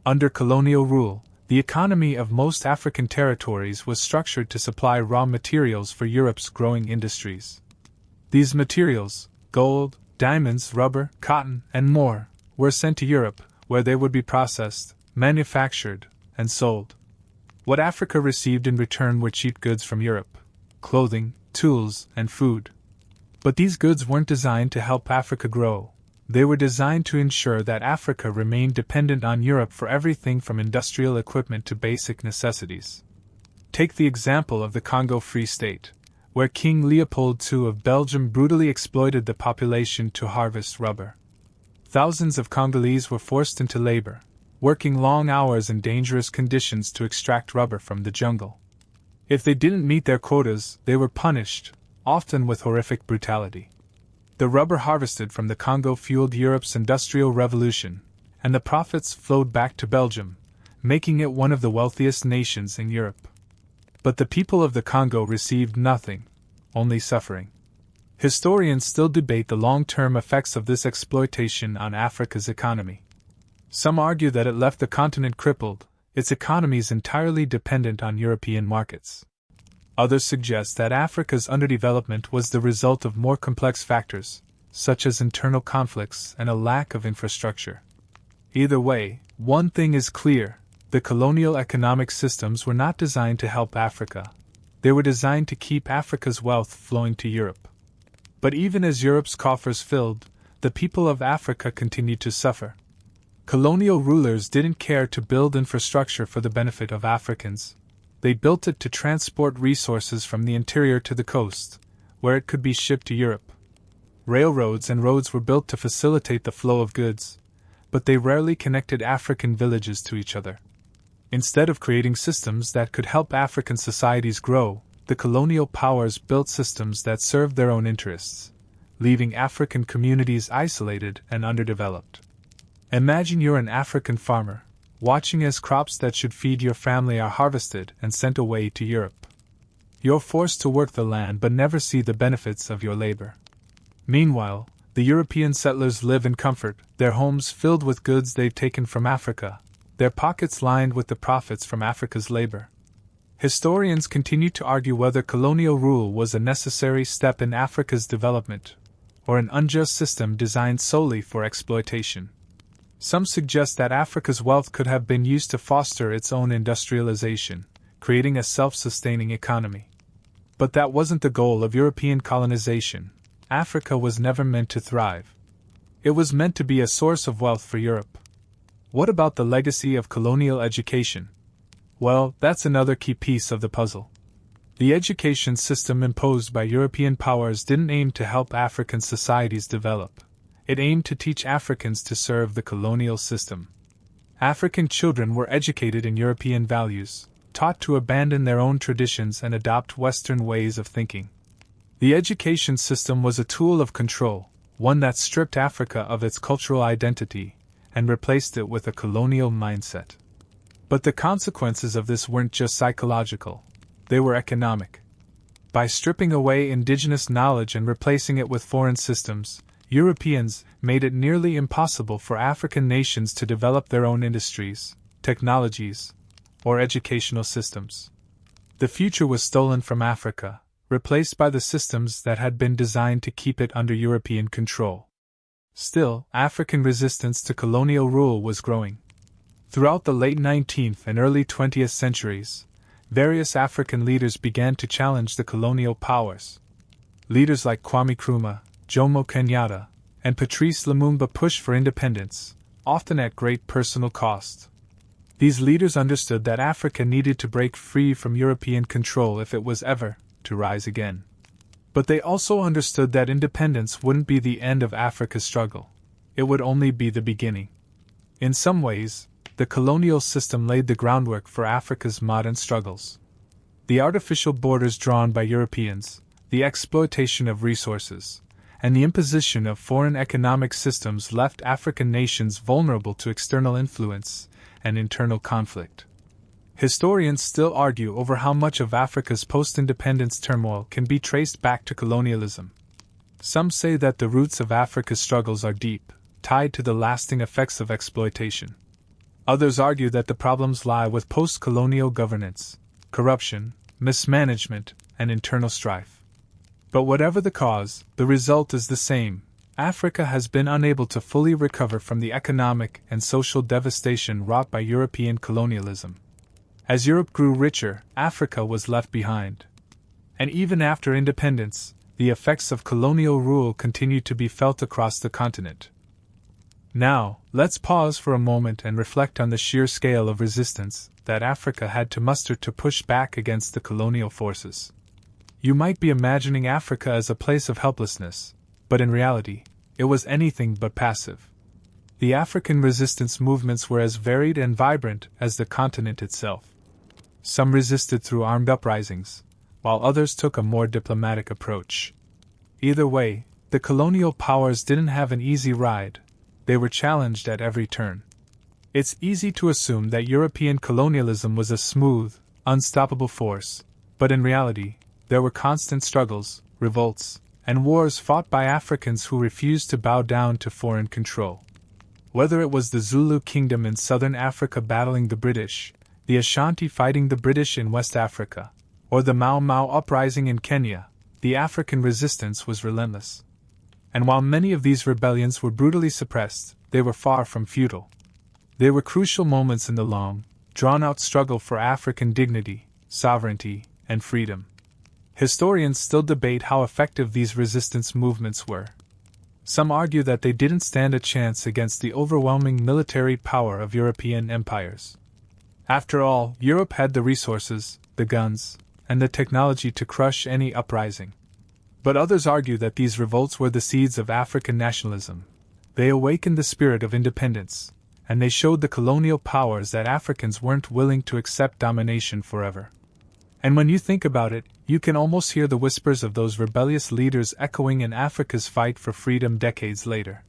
S1: Under colonial rule, the economy of most African territories was structured to supply raw materials for Europe's growing industries. These materials, gold, diamonds, rubber, cotton, and more, were sent to Europe, where they would be processed, manufactured, and sold. What Africa received in return were cheap goods from Europe: clothing, tools, and food. But these goods weren't designed to help Africa grow. They were designed to ensure that Africa remained dependent on Europe for everything from industrial equipment to basic necessities. Take the example of the Congo Free State, where King Leopold II of Belgium brutally exploited the population to harvest rubber. Thousands of Congolese were forced into labor, working long hours in dangerous conditions to extract rubber from the jungle. If they didn't meet their quotas, they were punished, often with horrific brutality. The rubber harvested from the Congo fueled Europe's Industrial Revolution, and the profits flowed back to Belgium, making it one of the wealthiest nations in Europe. But the people of the Congo received nothing, only suffering. Historians still debate the long-term effects of this exploitation on Africa's economy. Some argue that it left the continent crippled, its economies entirely dependent on European markets. Others suggest that Africa's underdevelopment was the result of more complex factors, such as internal conflicts and a lack of infrastructure. Either way, one thing is clear: the colonial economic systems were not designed to help Africa. They were designed to keep Africa's wealth flowing to Europe. But even as Europe's coffers filled, the people of Africa continued to suffer. Colonial rulers didn't care to build infrastructure for the benefit of Africans. They built it to transport resources from the interior to the coast, where it could be shipped to Europe. Railroads and roads were built to facilitate the flow of goods, but they rarely connected African villages to each other. Instead of creating systems that could help African societies grow, the colonial powers built systems that served their own interests, leaving African communities isolated and underdeveloped. Imagine you're an African farmer, watching as crops that should feed your family are harvested and sent away to Europe. You're forced to work the land but never see the benefits of your labor. Meanwhile, the European settlers live in comfort, their homes filled with goods they've taken from Africa, their pockets lined with the profits from Africa's labor. Historians continue to argue whether colonial rule was a necessary step in Africa's development, or an unjust system designed solely for exploitation. Some suggest that Africa's wealth could have been used to foster its own industrialization, creating a self-sustaining economy. But that wasn't the goal of European colonization. Africa was never meant to thrive. It was meant to be a source of wealth for Europe. What about the legacy of colonial education? Well, that's another key piece of the puzzle. The education system imposed by European powers didn't aim to help African societies develop. It aimed to teach Africans to serve the colonial system. African children were educated in European values, taught to abandon their own traditions and adopt Western ways of thinking. The education system was a tool of control, one that stripped Africa of its cultural identity and replaced it with a colonial mindset. But the consequences of this weren't just psychological, they were economic. By stripping away indigenous knowledge and replacing it with foreign systems, Europeans made it nearly impossible for African nations to develop their own industries, technologies, or educational systems. The future was stolen from Africa, replaced by the systems that had been designed to keep it under European control. Still, African resistance to colonial rule was growing. Throughout the late 19th and early 20th centuries, various African leaders began to challenge the colonial powers. Leaders like Kwame Nkrumah, Jomo Kenyatta, and Patrice Lumumba pushed for independence, often at great personal cost. These leaders understood that Africa needed to break free from European control if it was ever to rise again. But they also understood that independence wouldn't be the end of Africa's struggle. It would only be the beginning. In some ways, the colonial system laid the groundwork for Africa's modern struggles. The artificial borders drawn by Europeans, the exploitation of resources, and the imposition of foreign economic systems left African nations vulnerable to external influence and internal conflict. Historians still argue over how much of Africa's post-independence turmoil can be traced back to colonialism. Some say that the roots of Africa's struggles are deep, tied to the lasting effects of exploitation. Others argue that the problems lie with post-colonial governance, corruption, mismanagement, and internal strife. But whatever the cause, the result is the same. Africa has been unable to fully recover from the economic and social devastation wrought by European colonialism. As Europe grew richer, Africa was left behind. And even after independence, the effects of colonial rule continued to be felt across the continent. Now, let's pause for a moment and reflect on the sheer scale of resistance that Africa had to muster to push back against the colonial forces. You might be imagining Africa as a place of helplessness, but in reality, it was anything but passive. The African resistance movements were as varied and vibrant as the continent itself. Some resisted through armed uprisings, while others took a more diplomatic approach. Either way, the colonial powers didn't have an easy ride. They were challenged at every turn. It's easy to assume that European colonialism was a smooth, unstoppable force, but in reality, there were constant struggles, revolts, and wars fought by Africans who refused to bow down to foreign control. Whether it was the Zulu kingdom in southern Africa battling the British, the Ashanti fighting the British in West Africa, or the Mau Mau uprising in Kenya, the African resistance was relentless. And while many of these rebellions were brutally suppressed, they were far from futile. They were crucial moments in the long, drawn-out struggle for African dignity, sovereignty, and freedom. Historians still debate how effective these resistance movements were. Some argue that they didn't stand a chance against the overwhelming military power of European empires. After all, Europe had the resources, the guns, and the technology to crush any uprising. But others argue that these revolts were the seeds of African nationalism. They awakened the spirit of independence, and they showed the colonial powers that Africans weren't willing to accept domination forever. And when you think about it, you can almost hear the whispers of those rebellious leaders echoing in Africa's fight for freedom decades later.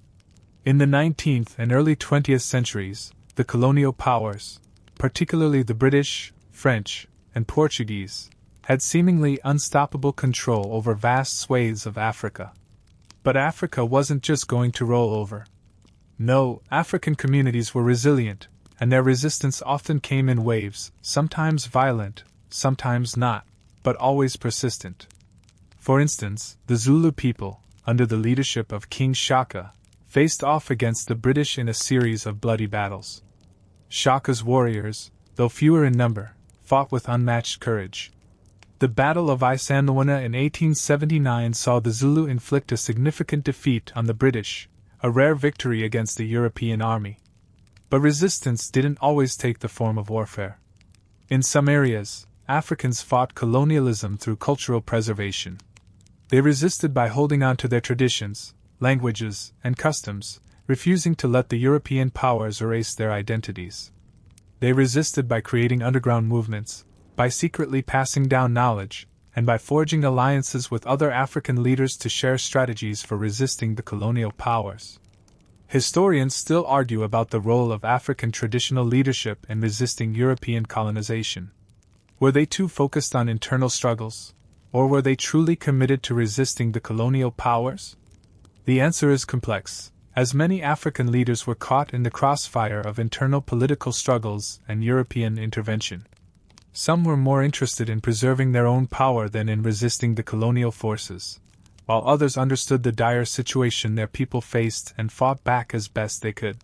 S1: In the 19th and early 20th centuries, the colonial powers, particularly the British, French, and Portuguese, had seemingly unstoppable control over vast swathes of Africa. But Africa wasn't just going to roll over. No, African communities were resilient, and their resistance often came in waves, sometimes violent, sometimes not, but always persistent. For instance, the Zulu people, under the leadership of King Shaka, faced off against the British in a series of bloody battles. Shaka's warriors, though fewer in number, fought with unmatched courage. The Battle of Isandlwana in 1879 saw the Zulu inflict a significant defeat on the British, a rare victory against the European army. But resistance didn't always take the form of warfare. In some areas, Africans fought colonialism through cultural preservation. They resisted by holding on to their traditions, languages, and customs, refusing to let the European powers erase their identities. They resisted by creating underground movements, by secretly passing down knowledge, and by forging alliances with other African leaders to share strategies for resisting the colonial powers. Historians still argue about the role of African traditional leadership in resisting European colonization. Were they too focused on internal struggles, or were they truly committed to resisting the colonial powers? The answer is complex, as many African leaders were caught in the crossfire of internal political struggles and European intervention. Some were more interested in preserving their own power than in resisting the colonial forces, while others understood the dire situation their people faced and fought back as best they could.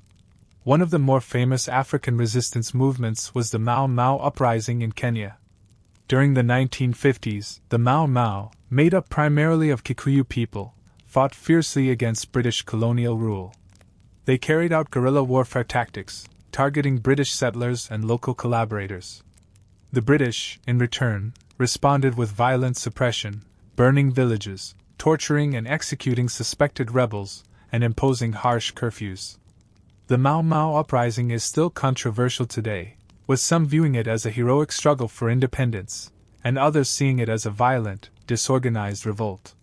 S1: One of the more famous African resistance movements was the Mau Mau uprising in Kenya. During the 1950s, the Mau Mau, made up primarily of Kikuyu people, fought fiercely against British colonial rule. They carried out guerrilla warfare tactics, targeting British settlers and local collaborators. The British, in return, responded with violent suppression, burning villages, torturing and executing suspected rebels, and imposing harsh curfews. The Mau Mau uprising is still controversial today, with some viewing it as a heroic struggle for independence, and others seeing it as a violent, disorganized revolt.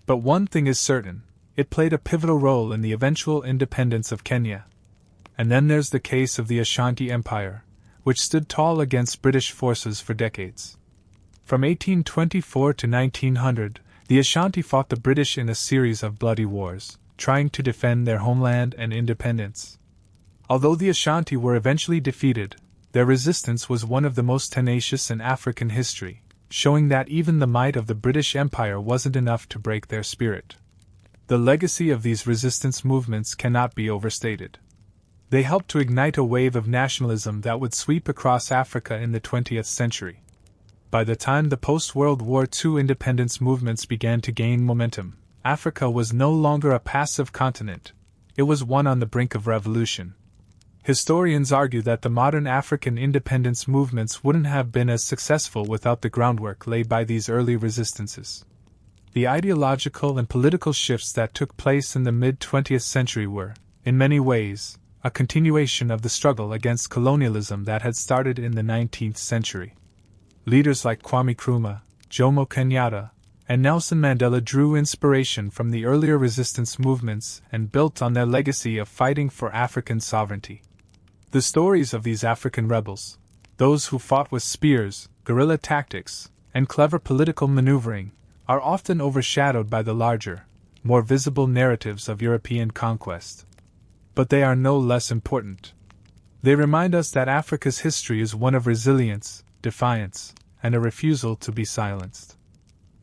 S1: But one thing is certain, it played a pivotal role in the eventual independence of Kenya. And then there's the case of the Ashanti Empire, which stood tall against British forces for decades. From 1824 to 1900, the Ashanti fought the British in a series of bloody wars, trying to defend their homeland and independence. Although the Ashanti were eventually defeated, their resistance was one of the most tenacious in African history, showing that even the might of the British Empire wasn't enough to break their spirit. The legacy of these resistance movements cannot be overstated. They helped to ignite a wave of nationalism that would sweep across Africa in the 20th century. By the time the post-World War II independence movements began to gain momentum, Africa was no longer a passive continent, it was one on the brink of revolution. Historians argue that the modern African independence movements wouldn't have been as successful without the groundwork laid by these early resistances. The ideological and political shifts that took place in the mid-20th century were, in many ways, a continuation of the struggle against colonialism that had started in the 19th century. Leaders like Kwame Nkrumah, Jomo Kenyatta, and Nelson Mandela drew inspiration from the earlier resistance movements and built on their legacy of fighting for African sovereignty. The stories of these African rebels, those who fought with spears, guerrilla tactics, and clever political maneuvering, are often overshadowed by the larger, more visible narratives of European conquest. But they are no less important. They remind us that Africa's history is one of resilience, defiance, and a refusal to be silenced.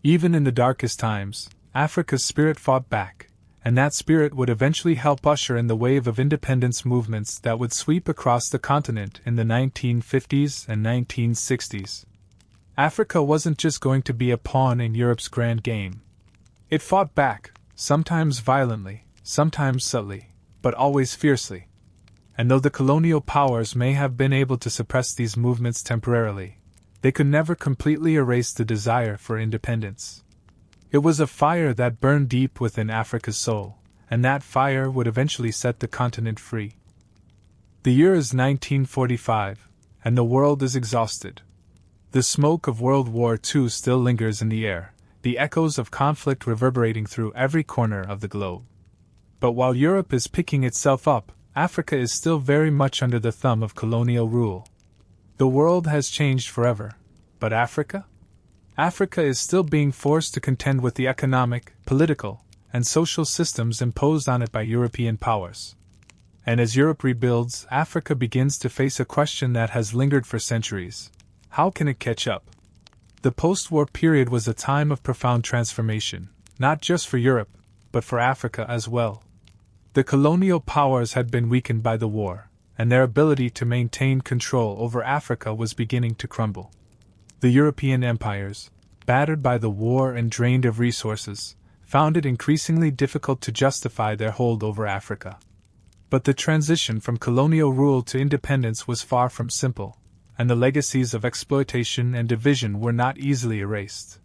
S1: Even in the darkest times, Africa's spirit fought back, and that spirit would eventually help usher in the wave of independence movements that would sweep across the continent in the 1950s and 1960s. Africa wasn't just going to be a pawn in Europe's grand game. It fought back, sometimes violently, sometimes subtly, but always fiercely. And though the colonial powers may have been able to suppress these movements temporarily, they could never completely erase the desire for independence. It was a fire that burned deep within Africa's soul, and that fire would eventually set the continent free. The year is 1945, and the world is exhausted. The smoke of World War II still lingers in the air, the echoes of conflict reverberating through every corner of the globe. But while Europe is picking itself up, Africa is still very much under the thumb of colonial rule. The world has changed forever, but Africa? Africa is still being forced to contend with the economic, political, and social systems imposed on it by European powers. And as Europe rebuilds, Africa begins to face a question that has lingered for centuries. How can it catch up? The post-war period was a time of profound transformation, not just for Europe, but for Africa as well. The colonial powers had been weakened by the war, and their ability to maintain control over Africa was beginning to crumble. The European empires, battered by the war and drained of resources, found it increasingly difficult to justify their hold over Africa. But the transition from colonial rule to independence was far from simple, and the legacies of exploitation and division were not easily erased.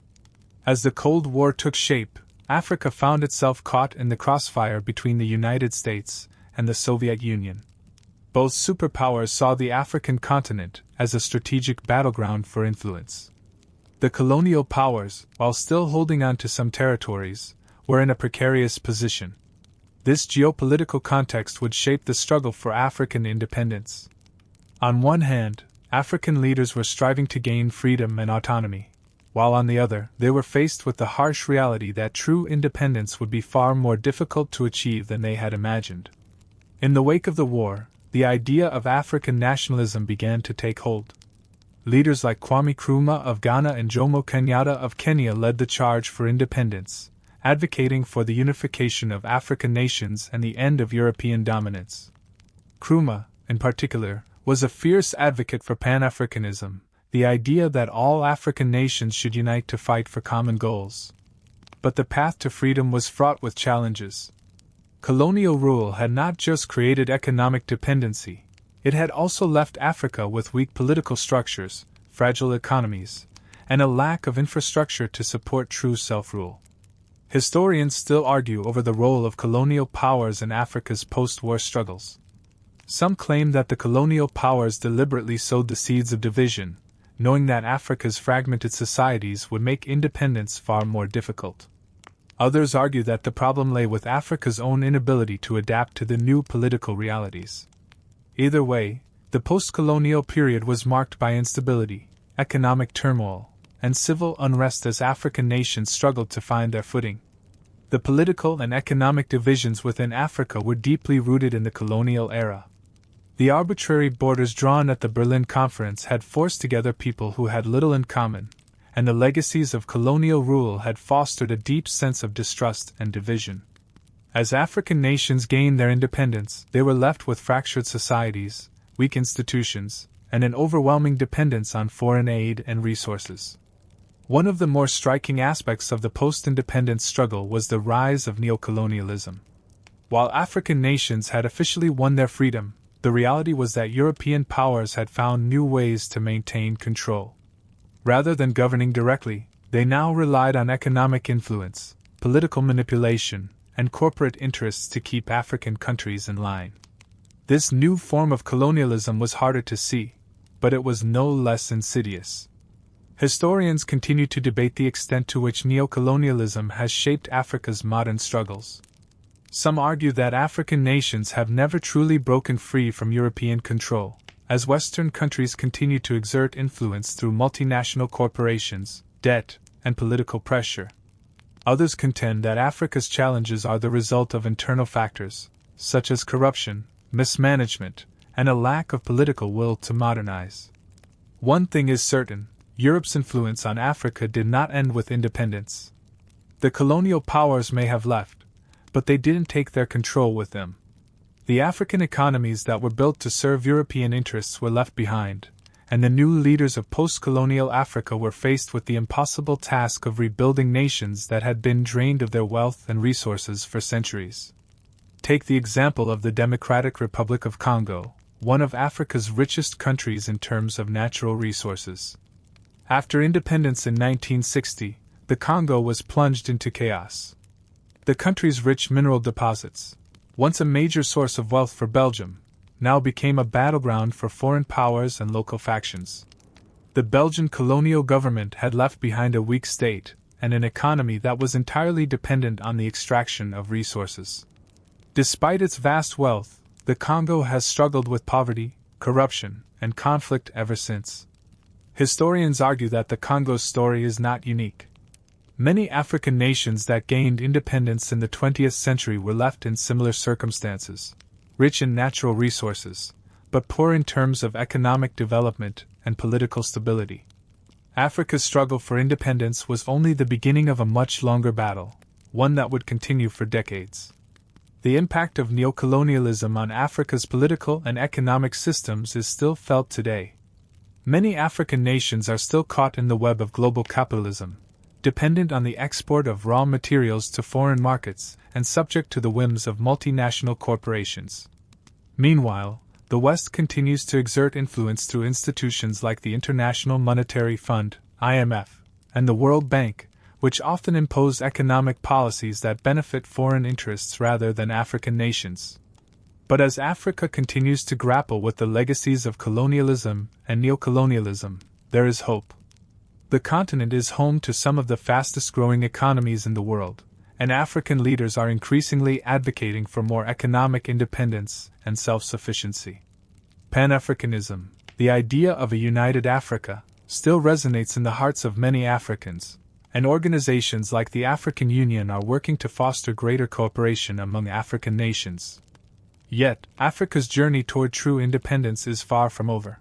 S1: As the Cold War took shape, Africa found itself caught in the crossfire between the United States and the Soviet Union. Both superpowers saw the African continent as a strategic battleground for influence. The colonial powers, while still holding on to some territories, were in a precarious position. This geopolitical context would shape the struggle for African independence. On one hand, African leaders were striving to gain freedom and autonomy, while on the other, they were faced with the harsh reality that true independence would be far more difficult to achieve than they had imagined. In the wake of the war, the idea of African nationalism began to take hold. Leaders like Kwame Nkrumah of Ghana and Jomo Kenyatta of Kenya led the charge for independence, advocating for the unification of African nations and the end of European dominance. Nkrumah, in particular, was a fierce advocate for Pan-Africanism, the idea that all African nations should unite to fight for common goals. But the path to freedom was fraught with challenges. Colonial rule had not just created economic dependency, it had also left Africa with weak political structures, fragile economies, and a lack of infrastructure to support true self-rule. Historians still argue over the role of colonial powers in Africa's post-war struggles. Some claim that the colonial powers deliberately sowed the seeds of division, knowing that Africa's fragmented societies would make independence far more difficult. Others argue that the problem lay with Africa's own inability to adapt to the new political realities. Either way, the post-colonial period was marked by instability, economic turmoil, and civil unrest as African nations struggled to find their footing. The political and economic divisions within Africa were deeply rooted in the colonial era. The arbitrary borders drawn at the Berlin Conference had forced together people who had little in common, and the legacies of colonial rule had fostered a deep sense of distrust and division. As African nations gained their independence, they were left with fractured societies, weak institutions, and an overwhelming dependence on foreign aid and resources. One of the more striking aspects of the post-independence struggle was the rise of neocolonialism. While African nations had officially won their freedom, the reality was that European powers had found new ways to maintain control. Rather than governing directly, they now relied on economic influence, political manipulation, and corporate interests to keep African countries in line. This new form of colonialism was harder to see, but it was no less insidious. Historians continue to debate the extent to which neocolonialism has shaped Africa's modern struggles. Some argue that African nations have never truly broken free from European control, as Western countries continue to exert influence through multinational corporations, debt, and political pressure. Others contend that Africa's challenges are the result of internal factors, such as corruption, mismanagement, and a lack of political will to modernize. One thing is certain: Europe's influence on Africa did not end with independence. The colonial powers may have left, but they didn't take their control with them. The African economies that were built to serve European interests were left behind, and the new leaders of post-colonial Africa were faced with the impossible task of rebuilding nations that had been drained of their wealth and resources for centuries. Take the example of the Democratic Republic of Congo, one of Africa's richest countries in terms of natural resources. After independence in 1960, the Congo was plunged into chaos. The country's rich mineral deposits, once a major source of wealth for Belgium, now became a battleground for foreign powers and local factions. The Belgian colonial government had left behind a weak state and an economy that was entirely dependent on the extraction of resources. Despite its vast wealth, the Congo has struggled with poverty, corruption, and conflict ever since. Historians argue that the Congo's story is not unique. Many African nations that gained independence in the 20th century were left in similar circumstances, rich in natural resources, but poor in terms of economic development and political stability. Africa's struggle for independence was only the beginning of a much longer battle, one that would continue for decades. The impact of neocolonialism on Africa's political and economic systems is still felt today. Many African nations are still caught in the web of global capitalism, dependent on the export of raw materials to foreign markets and subject to the whims of multinational corporations. Meanwhile, the West continues to exert influence through institutions like the International Monetary Fund, IMF, and the World Bank, which often impose economic policies that benefit foreign interests rather than African nations. But as Africa continues to grapple with the legacies of colonialism and neocolonialism, there is hope. The continent is home to some of the fastest-growing economies in the world, and African leaders are increasingly advocating for more economic independence and self-sufficiency. Pan-Africanism, the idea of a united Africa, still resonates in the hearts of many Africans, and organizations like the African Union are working to foster greater cooperation among African nations. Yet, Africa's journey toward true independence is far from over.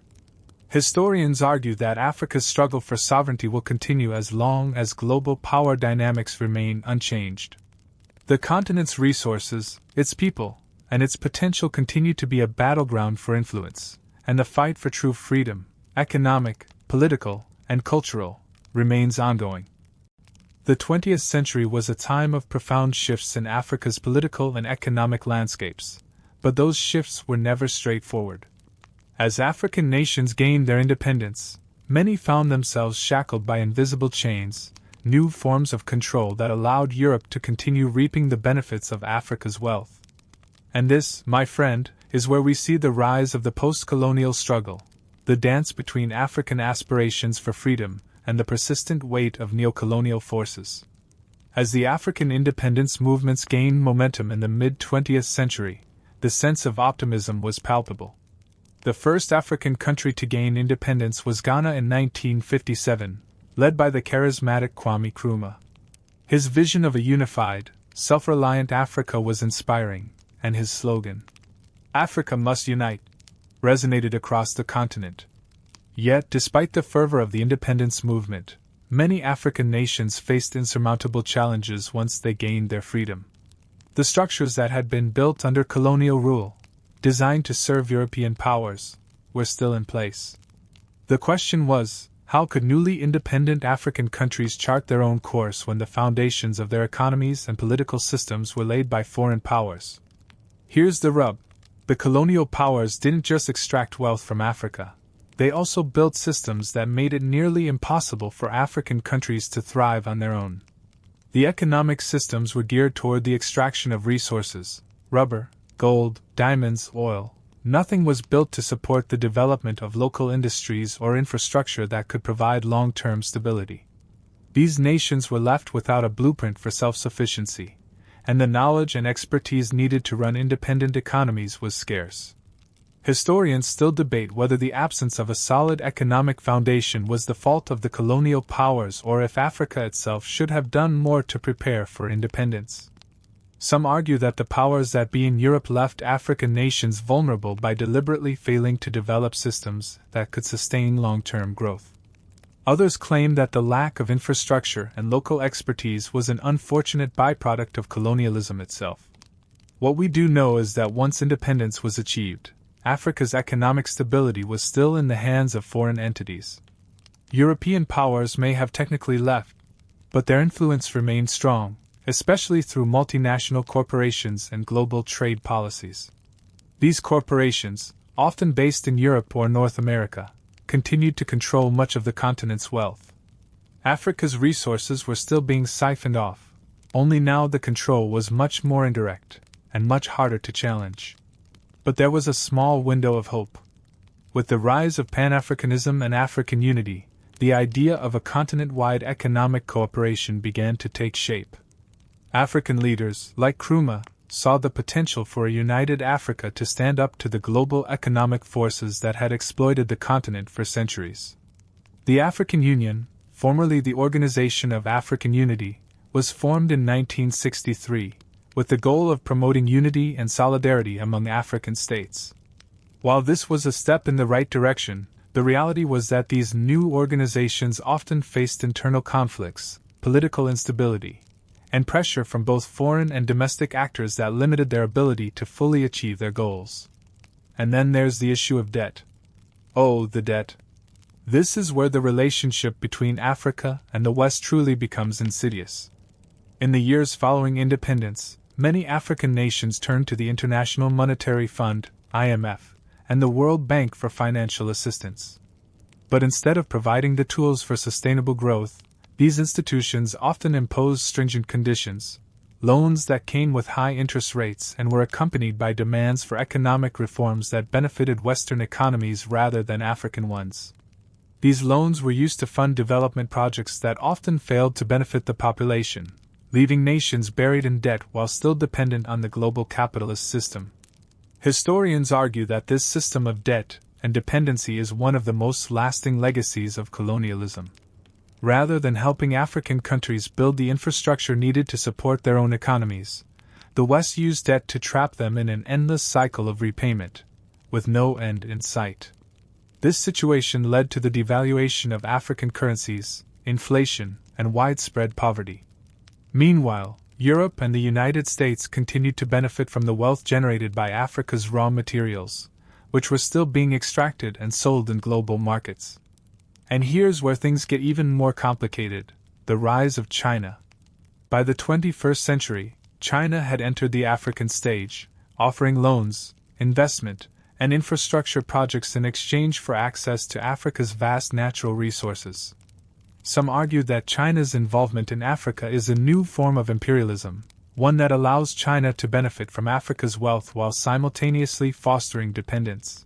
S1: Historians argue that Africa's struggle for sovereignty will continue as long as global power dynamics remain unchanged. The continent's resources, its people, and its potential continue to be a battleground for influence, and the fight for true freedom, economic, political, and cultural, remains ongoing. The 20th century was a time of profound shifts in Africa's political and economic landscapes, but those shifts were never straightforward. As African nations gained their independence, many found themselves shackled by invisible chains, new forms of control that allowed Europe to continue reaping the benefits of Africa's wealth. And this, my friend, is where we see the rise of the post-colonial struggle, the dance between African aspirations for freedom and the persistent weight of neocolonial forces. As the African independence movements gained momentum in the mid-20th century, the sense of optimism was palpable. The first African country to gain independence was Ghana in 1957, led by the charismatic Kwame Nkrumah. His vision of a unified, self-reliant Africa was inspiring, and his slogan, "Africa must unite," resonated across the continent. Yet, despite the fervor of the independence movement, many African nations faced insurmountable challenges once they gained their freedom. The structures that had been built under colonial rule, designed to serve European powers, were still in place. The question was, how could newly independent African countries chart their own course when the foundations of their economies and political systems were laid by foreign powers? Here's the rub. The colonial powers didn't just extract wealth from Africa. They also built systems that made it nearly impossible for African countries to thrive on their own. The economic systems were geared toward the extraction of resources, rubber, gold, diamonds, oil. Nothing was built to support the development of local industries or infrastructure that could provide long-term stability. These nations were left without a blueprint for self-sufficiency, and the knowledge and expertise needed to run independent economies was scarce. Historians still debate whether the absence of a solid economic foundation was the fault of the colonial powers or if Africa itself should have done more to prepare for independence. Some argue that the powers that be in Europe left African nations vulnerable by deliberately failing to develop systems that could sustain long-term growth. Others claim that the lack of infrastructure and local expertise was an unfortunate byproduct of colonialism itself. What we do know is that once independence was achieved, Africa's economic stability was still in the hands of foreign entities. European powers may have technically left, but their influence remained strong, especially through multinational corporations and global trade policies. These corporations, often based in Europe or North America, continued to control much of the continent's wealth. Africa's resources were still being siphoned off, only now the control was much more indirect and much harder to challenge. But there was a small window of hope. With the rise of Pan-Africanism and African unity, the idea of a continent-wide economic cooperation began to take shape. African leaders, like Nkrumah, saw the potential for a united Africa to stand up to the global economic forces that had exploited the continent for centuries. The African Union, formerly the Organization of African Unity, was formed in 1963, with the goal of promoting unity and solidarity among African states. While this was a step in the right direction, the reality was that these new organizations often faced internal conflicts, political instability, and pressure from both foreign and domestic actors that limited their ability to fully achieve their goals. And then there's the issue of debt. Oh, the debt. This is where the relationship between Africa and the West truly becomes insidious. In the years following independence, many African nations turned to the International Monetary Fund, IMF, and the World Bank for financial assistance. But instead of providing the tools for sustainable growth, these institutions often imposed stringent conditions, loans that came with high interest rates and were accompanied by demands for economic reforms that benefited Western economies rather than African ones. These loans were used to fund development projects that often failed to benefit the population, leaving nations buried in debt while still dependent on the global capitalist system. Historians argue that this system of debt and dependency is one of the most lasting legacies of colonialism. Rather than helping African countries build the infrastructure needed to support their own economies, the West used debt to trap them in an endless cycle of repayment, with no end in sight. This situation led to the devaluation of African currencies, inflation, and widespread poverty. Meanwhile, Europe and the United States continued to benefit from the wealth generated by Africa's raw materials, which were still being extracted and sold in global markets. And here's where things get even more complicated: the rise of China. By the 21st century, China had entered the African stage, offering loans, investment, and infrastructure projects in exchange for access to Africa's vast natural resources. Some argue that China's involvement in Africa is a new form of imperialism, one that allows China to benefit from Africa's wealth while simultaneously fostering dependence.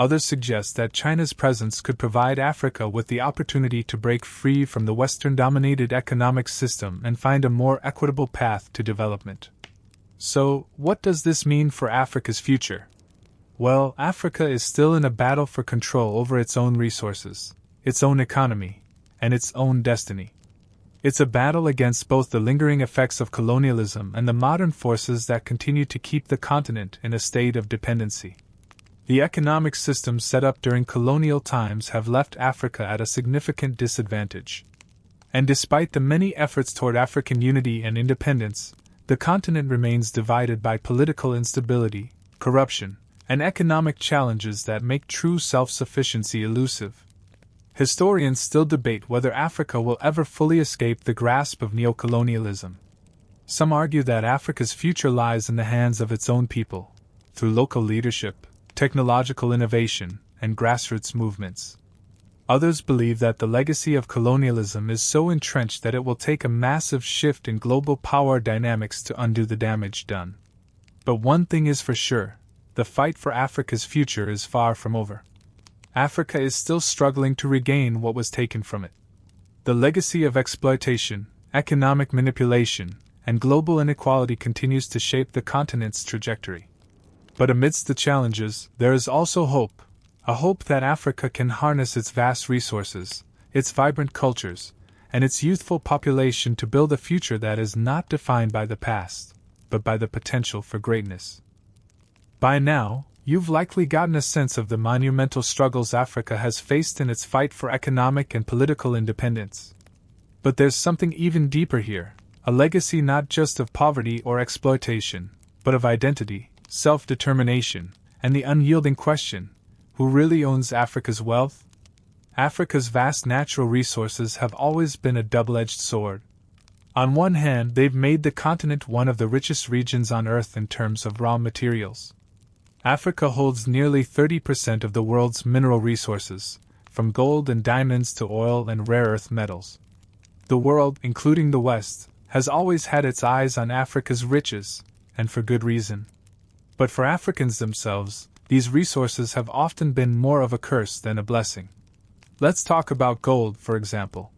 S1: Others suggest that China's presence could provide Africa with the opportunity to break free from the Western-dominated economic system and find a more equitable path to development. So, what does this mean for Africa's future? Well, Africa is still in a battle for control over its own resources, its own economy, and its own destiny. It's a battle against both the lingering effects of colonialism and the modern forces that continue to keep the continent in a state of dependency. The economic systems set up during colonial times have left Africa at a significant disadvantage. And despite the many efforts toward African unity and independence, the continent remains divided by political instability, corruption, and economic challenges that make true self-sufficiency elusive. Historians still debate whether Africa will ever fully escape the grasp of neocolonialism. Some argue that Africa's future lies in the hands of its own people, through local leadership, technological innovation, and grassroots movements. Others believe that the legacy of colonialism is so entrenched that it will take a massive shift in global power dynamics to undo the damage done. But one thing is for sure: the fight for Africa's future is far from over. Africa is still struggling to regain what was taken from it. The legacy of exploitation, economic manipulation, and global inequality continues to shape the continent's trajectory. But amidst the challenges, there is also hope. A hope that Africa can harness its vast resources, its vibrant cultures, and its youthful population to build a future that is not defined by the past, but by the potential for greatness. By now, you've likely gotten a sense of the monumental struggles Africa has faced in its fight for economic and political independence. But there's something even deeper here, a legacy not just of poverty or exploitation, but of identity, self-determination, and the unyielding question: who really owns Africa's wealth? Africa's vast natural resources have always been a double-edged sword. On one hand, they've made the continent one of the richest regions on Earth in terms of raw materials. Africa holds nearly 30% of the world's mineral resources, from gold and diamonds to oil and rare earth metals. The world, including the West, has always had its eyes on Africa's riches, and for good reason. But for Africans themselves, these resources have often been more of a curse than a blessing. Let's talk about gold, for example.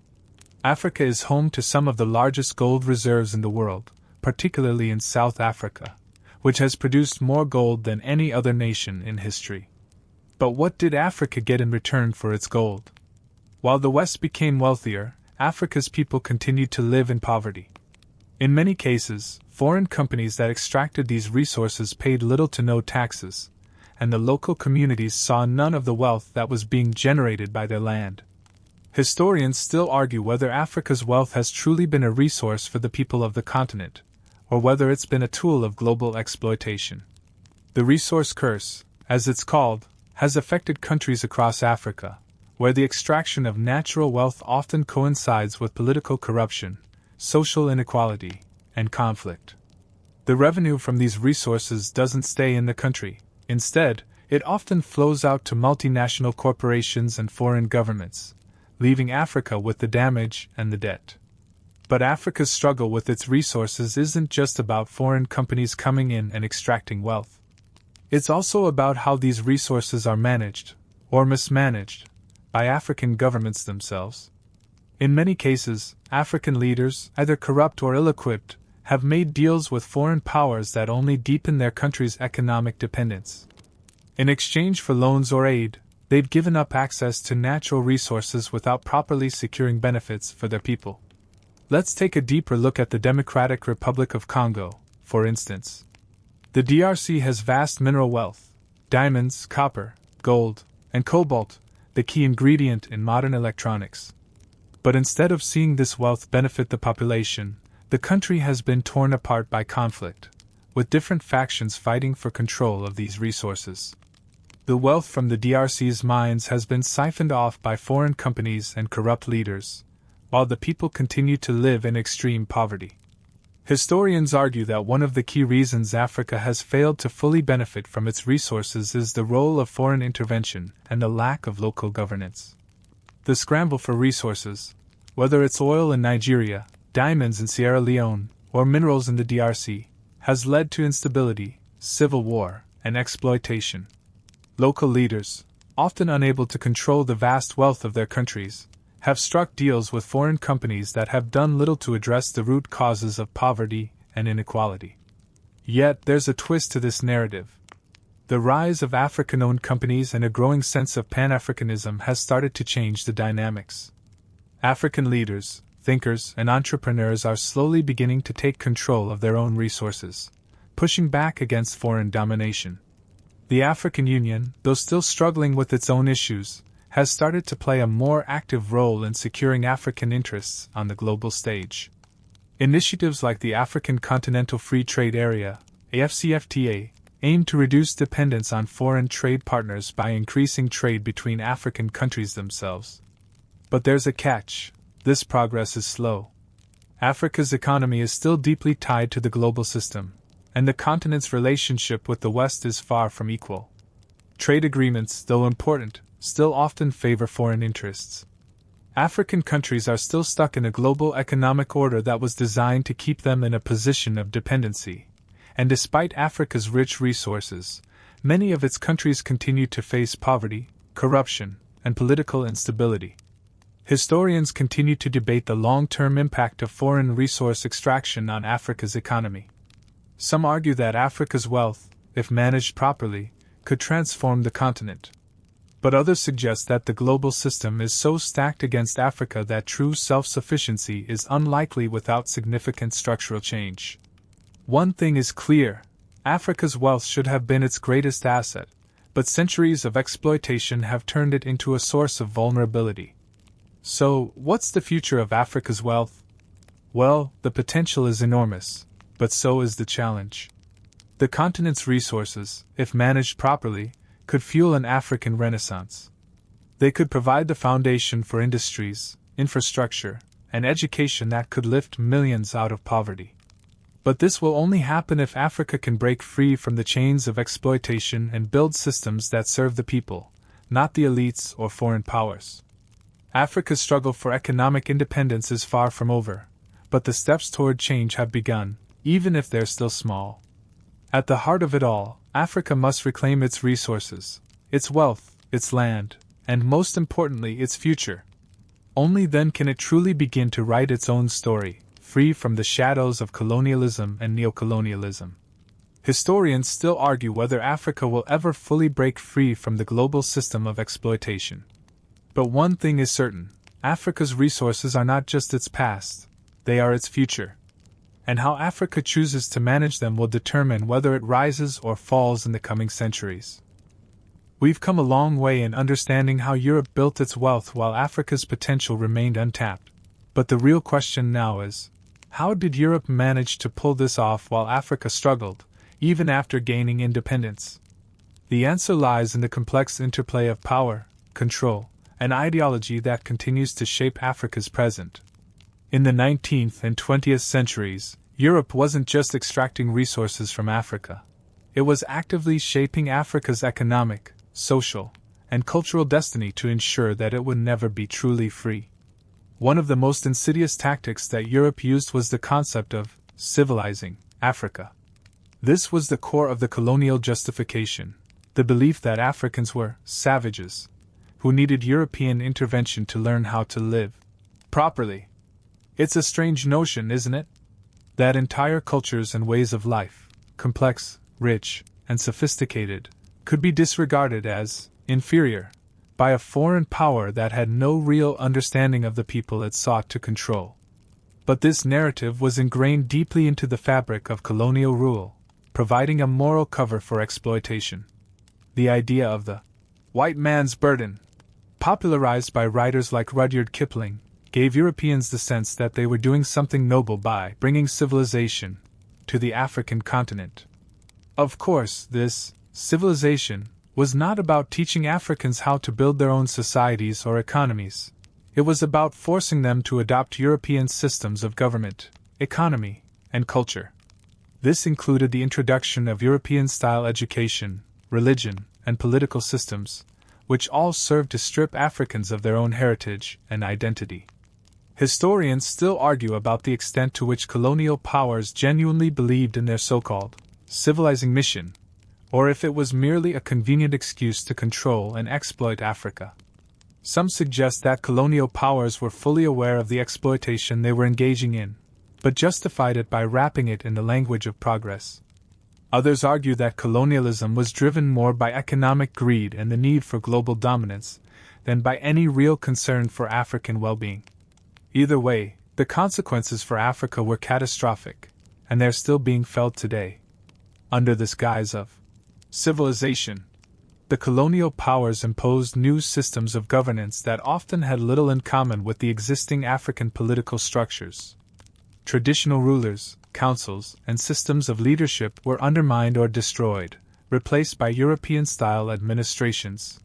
S1: Africa is home to some of the largest gold reserves in the world, particularly in South Africa, which has produced more gold than any other nation in history. But what did Africa get in return for its gold? While the West became wealthier, Africa's people continued to live in poverty. In many cases, foreign companies that extracted these resources paid little to no taxes, and the local communities saw none of the wealth that was being generated by their land. Historians still argue whether Africa's wealth has truly been a resource for the people of the continent, or whether it's been a tool of global exploitation. The resource curse, as it's called, has affected countries across Africa, where the extraction of natural wealth often coincides with political corruption, social inequality, and conflict. The revenue from these resources doesn't stay in the country. Instead, it often flows out to multinational corporations and foreign governments, leaving Africa with the damage and the debt. But Africa's struggle with its resources isn't just about foreign companies coming in and extracting wealth. It's also about how these resources are managed, or mismanaged, by African governments themselves. In many cases, African leaders, either corrupt or ill-equipped, have made deals with foreign powers that only deepen their country's economic dependence. In exchange for loans or aid, they've given up access to natural resources without properly securing benefits for their people. Let's take a deeper look at the Democratic Republic of Congo, for instance. The DRC has vast mineral wealth: diamonds, copper, gold, and cobalt, the key ingredient in modern electronics. But instead of seeing this wealth benefit the population, the country has been torn apart by conflict, with different factions fighting for control of these resources. The wealth from the DRC's mines has been siphoned off by foreign companies and corrupt leaders, while the people continue to live in extreme poverty. Historians argue that one of the key reasons Africa has failed to fully benefit from its resources is the role of foreign intervention and the lack of local governance. The scramble for resources, whether it's oil in Nigeria, diamonds in Sierra Leone, or minerals in the DRC, has led to instability, civil war, and exploitation. Local leaders, often unable to control the vast wealth of their countries, have struck deals with foreign companies that have done little to address the root causes of poverty and inequality. Yet there's a twist to this narrative. The rise of African-owned companies and a growing sense of Pan-Africanism has started to change the dynamics. African leaders, thinkers, and entrepreneurs are slowly beginning to take control of their own resources, pushing back against foreign domination. The African Union, though still struggling with its own issues, has started to play a more active role in securing African interests on the global stage. Initiatives like the African Continental Free Trade Area, AfCFTA, aim to reduce dependence on foreign trade partners by increasing trade between African countries themselves. But there's a catch: this progress is slow. Africa's economy is still deeply tied to the global system, and the continent's relationship with the West is far from equal. Trade agreements, though important, still often favor foreign interests. African countries are still stuck in a global economic order that was designed to keep them in a position of dependency, and despite Africa's rich resources, many of its countries continue to face poverty, corruption, and political instability. Historians continue to debate the long-term impact of foreign resource extraction on Africa's economy. Some argue that Africa's wealth, if managed properly, could transform the continent. But others suggest that the global system is so stacked against Africa that true self-sufficiency is unlikely without significant structural change. One thing is clear: Africa's wealth should have been its greatest asset, but centuries of exploitation have turned it into a source of vulnerability. So, what's the future of Africa's wealth? Well, the potential is enormous, but so is the challenge. The continent's resources, if managed properly, could fuel an African renaissance. They could provide the foundation for industries, infrastructure, and education that could lift millions out of poverty. But this will only happen if Africa can break free from the chains of exploitation and build systems that serve the people, not the elites or foreign powers. Africa's struggle for economic independence is far from over, but the steps toward change have begun, even if they're still small. At the heart of it all, Africa must reclaim its resources, its wealth, its land, and most importantly, its future. Only then can it truly begin to write its own story, free from the shadows of colonialism and neocolonialism. Historians still argue whether Africa will ever fully break free from the global system of exploitation. But one thing is certain: Africa's resources are not just its past, they are its future. And how Africa chooses to manage them will determine whether it rises or falls in the coming centuries. We've come a long way in understanding how Europe built its wealth while Africa's potential remained untapped. But the real question now is, how did Europe manage to pull this off while Africa struggled, even after gaining independence? The answer lies in the complex interplay of power, control, and ideology that continues to shape Africa's present. In the 19th and 20th centuries, Europe wasn't just extracting resources from Africa. It was actively shaping Africa's economic, social, and cultural destiny to ensure that it would never be truly free. One of the most insidious tactics that Europe used was the concept of civilizing Africa. This was the core of the colonial justification, the belief that Africans were savages, who needed European intervention to learn how to live. properly. It's a strange notion, isn't it? That entire cultures and ways of life, complex, rich, and sophisticated, could be disregarded as inferior by a foreign power that had no real understanding of the people it sought to control. But this narrative was ingrained deeply into the fabric of colonial rule, providing a moral cover for exploitation. The idea of the white man's burden, popularized by writers like Rudyard Kipling, gave Europeans the sense that they were doing something noble by bringing civilization to the African continent. Of course, this civilization was not about teaching Africans how to build their own societies or economies. It was about forcing them to adopt European systems of government, economy, and culture. This included the introduction of European-style education, religion, and political systems, which all served to strip Africans of their own heritage and identity. Historians still argue about the extent to which colonial powers genuinely believed in their so-called civilizing mission, or if it was merely a convenient excuse to control and exploit Africa. Some suggest that colonial powers were fully aware of the exploitation they were engaging in, but justified it by wrapping it in the language of progress. Others argue that colonialism was driven more by economic greed and the need for global dominance than by any real concern for African well-being. Either way, the consequences for Africa were catastrophic, and they're still being felt today. Under this guise of civilization, the colonial powers imposed new systems of governance that often had little in common with the existing African political structures. Traditional rulers, councils, and systems of leadership were undermined or destroyed, replaced by European-style administrations.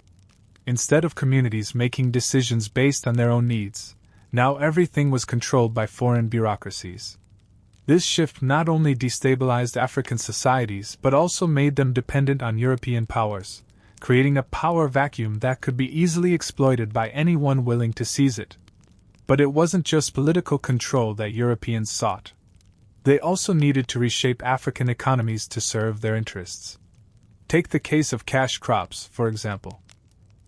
S1: Instead of communities making decisions based on their own needs, now everything was controlled by foreign bureaucracies. This shift not only destabilized African societies but also made them dependent on European powers, creating a power vacuum that could be easily exploited by anyone willing to seize it. But it wasn't just political control that Europeans sought. They also needed to reshape African economies to serve their interests. Take the case of cash crops, for example.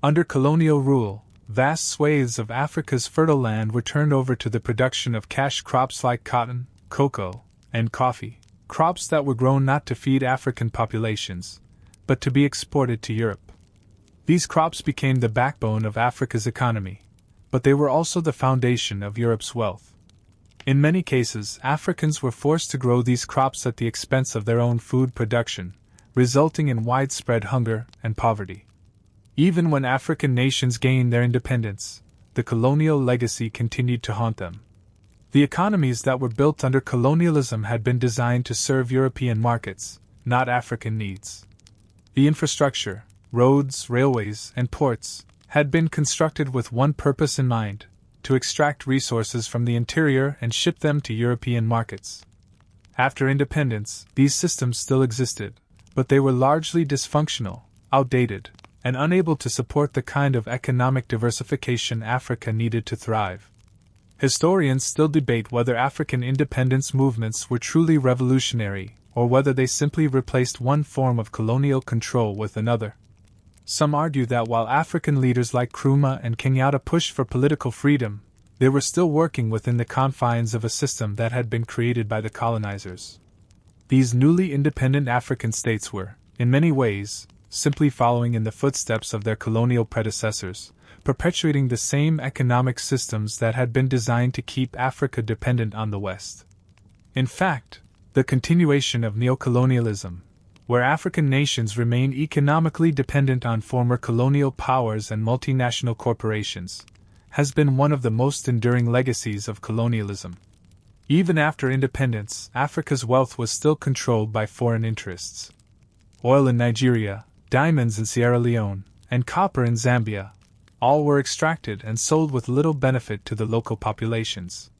S1: Under colonial rule, vast swathes of Africa's fertile land were turned over to the production of cash crops like cotton, cocoa, and coffee, crops that were grown not to feed African populations, but to be exported to Europe. These crops became the backbone of Africa's economy, but they were also the foundation of Europe's wealth. In many cases, Africans were forced to grow these crops at the expense of their own food production, resulting in widespread hunger and poverty. Even when African nations gained their independence, the colonial legacy continued to haunt them. The economies that were built under colonialism had been designed to serve European markets, not African needs. The infrastructure, roads, railways, and ports, had been constructed with one purpose in mind: to extract resources from the interior and ship them to European markets. After independence, these systems still existed, but they were largely dysfunctional, outdated, and unable to support the kind of economic diversification Africa needed to thrive. Historians still debate whether African independence movements were truly revolutionary, or whether they simply replaced one form of colonial control with another. Some argue that while African leaders like Nkrumah and Kenyatta pushed for political freedom, they were still working within the confines of a system that had been created by the colonizers. These newly independent African states were, in many ways, simply following in the footsteps of their colonial predecessors, perpetuating the same economic systems that had been designed to keep Africa dependent on the West. In fact, the continuation of neocolonialism, where African nations remain economically dependent on former colonial powers and multinational corporations, has been one of the most enduring legacies of colonialism. Even after independence, Africa's wealth was still controlled by foreign interests. Oil in Nigeria, diamonds in Sierra Leone, and copper in Zambia, all were extracted and sold with little benefit to the local populations.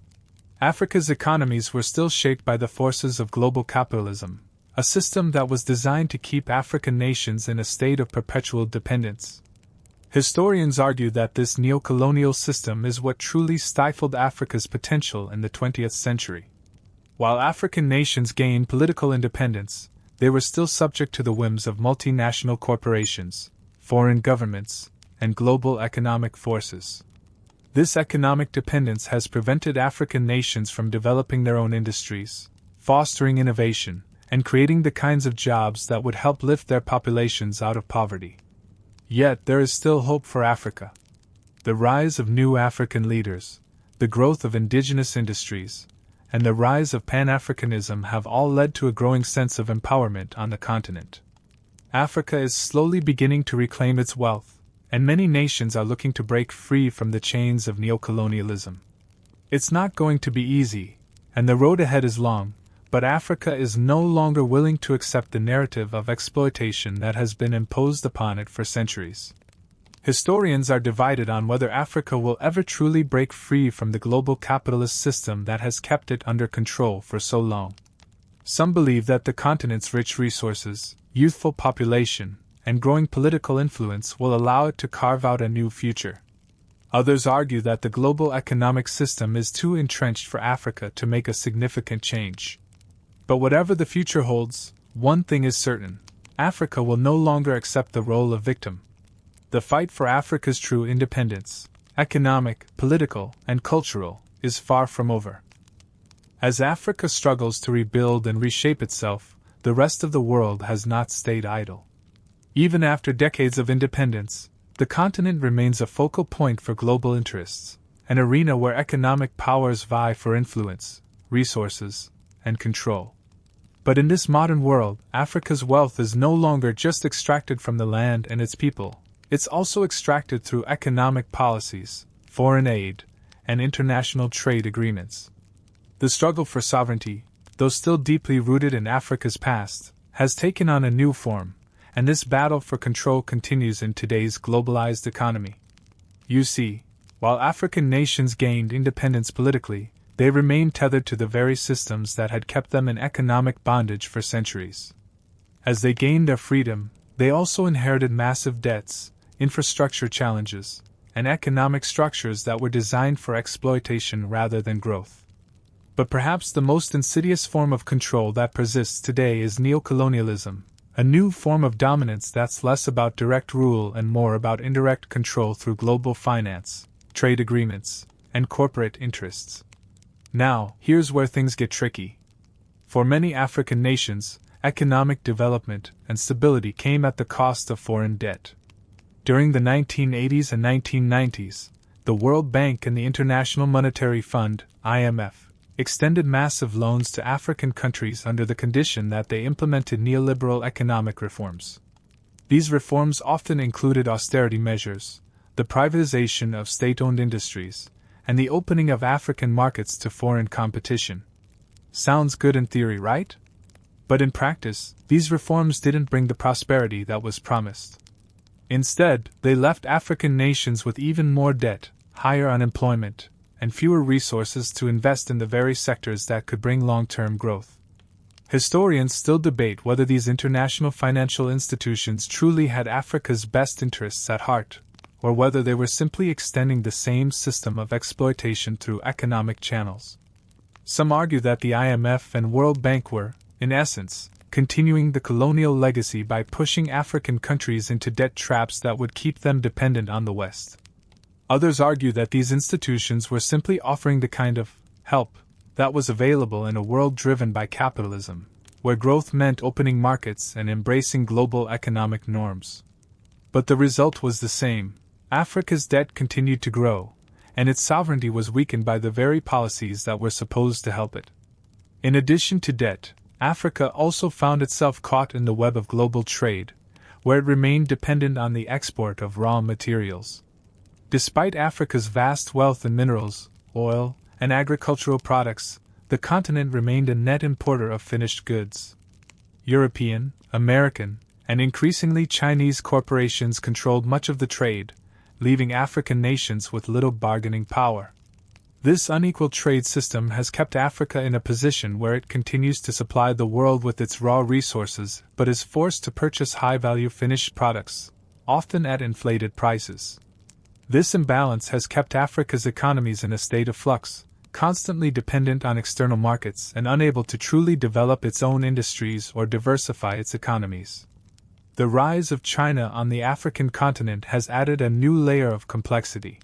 S1: Africa's economies were still shaped by the forces of global capitalism, a system that was designed to keep African nations in a state of perpetual dependence. Historians argue that this neocolonial system is what truly stifled Africa's potential in the 20th century. While African nations gained political independence, they were still subject to the whims of multinational corporations, foreign governments, and global economic forces. This economic dependence has prevented African nations from developing their own industries, fostering innovation, and creating the kinds of jobs that would help lift their populations out of poverty. Yet there is still hope for Africa. The rise of new African leaders, the growth of indigenous industries, and the rise of Pan-Africanism have all led to a growing sense of empowerment on the continent. Africa is slowly beginning to reclaim its wealth, and many nations are looking to break free from the chains of neocolonialism. It's not going to be easy, and the road ahead is long, but Africa is no longer willing to accept the narrative of exploitation that has been imposed upon it for centuries. Historians are divided on whether Africa will ever truly break free from the global capitalist system that has kept it under control for so long. Some believe that the continent's rich resources, youthful population, and growing political influence will allow it to carve out a new future. Others argue that the global economic system is too entrenched for Africa to make a significant change. But whatever the future holds, one thing is certain: Africa will no longer accept the role of victim. The fight for Africa's true independence, economic, political, and cultural, is far from over. As Africa struggles to rebuild and reshape itself, the rest of the world has not stayed idle. Even after decades of independence, the continent remains a focal point for global interests, an arena where economic powers vie for influence, resources, and control. But in this modern world, Africa's wealth is no longer just extracted from the land and its people. It's also extracted through economic policies, foreign aid, and international trade agreements. The struggle for sovereignty, though still deeply rooted in Africa's past, has taken on a new form, and this battle for control continues in today's globalized economy. You see, while African nations gained independence politically, they remained tethered to the very systems that had kept them in economic bondage for centuries. As they gained their freedom, they also inherited massive debts, infrastructure challenges, and economic structures that were designed for exploitation rather than growth. But perhaps the most insidious form of control that persists today is neocolonialism, a new form of dominance that's less about direct rule and more about indirect control through global finance, trade agreements, and corporate interests. Now, here's where things get tricky. For many African nations, economic development and stability came at the cost of foreign debt. During the 1980s and 1990s, the World Bank and the International Monetary Fund, IMF, extended massive loans to African countries under the condition that they implemented neoliberal economic reforms. These reforms often included austerity measures, the privatization of state-owned industries, and the opening of African markets to foreign competition. Sounds good in theory, right? But in practice, these reforms didn't bring the prosperity that was promised. Instead, they left African nations with even more debt, higher unemployment, and fewer resources to invest in the very sectors that could bring long-term growth. Historians still debate whether these international financial institutions truly had Africa's best interests at heart, or whether they were simply extending the same system of exploitation through economic channels. Some argue that the IMF and World Bank were, in essence, continuing the colonial legacy by pushing African countries into debt traps that would keep them dependent on the West. Others argue that these institutions were simply offering the kind of help that was available in a world driven by capitalism, where growth meant opening markets and embracing global economic norms. But the result was the same. Africa's debt continued to grow, and its sovereignty was weakened by the very policies that were supposed to help it. In addition to debt, Africa also found itself caught in the web of global trade, where it remained dependent on the export of raw materials. Despite Africa's vast wealth in minerals, oil, and agricultural products, the continent remained a net importer of finished goods. European, American, and increasingly Chinese corporations controlled much of the trade, leaving African nations with little bargaining power. This unequal trade system has kept Africa in a position where it continues to supply the world with its raw resources but is forced to purchase high-value finished products, often at inflated prices. This imbalance has kept Africa's economies in a state of flux, constantly dependent on external markets and unable to truly develop its own industries or diversify its economies. The rise of China on the African continent has added a new layer of complexity.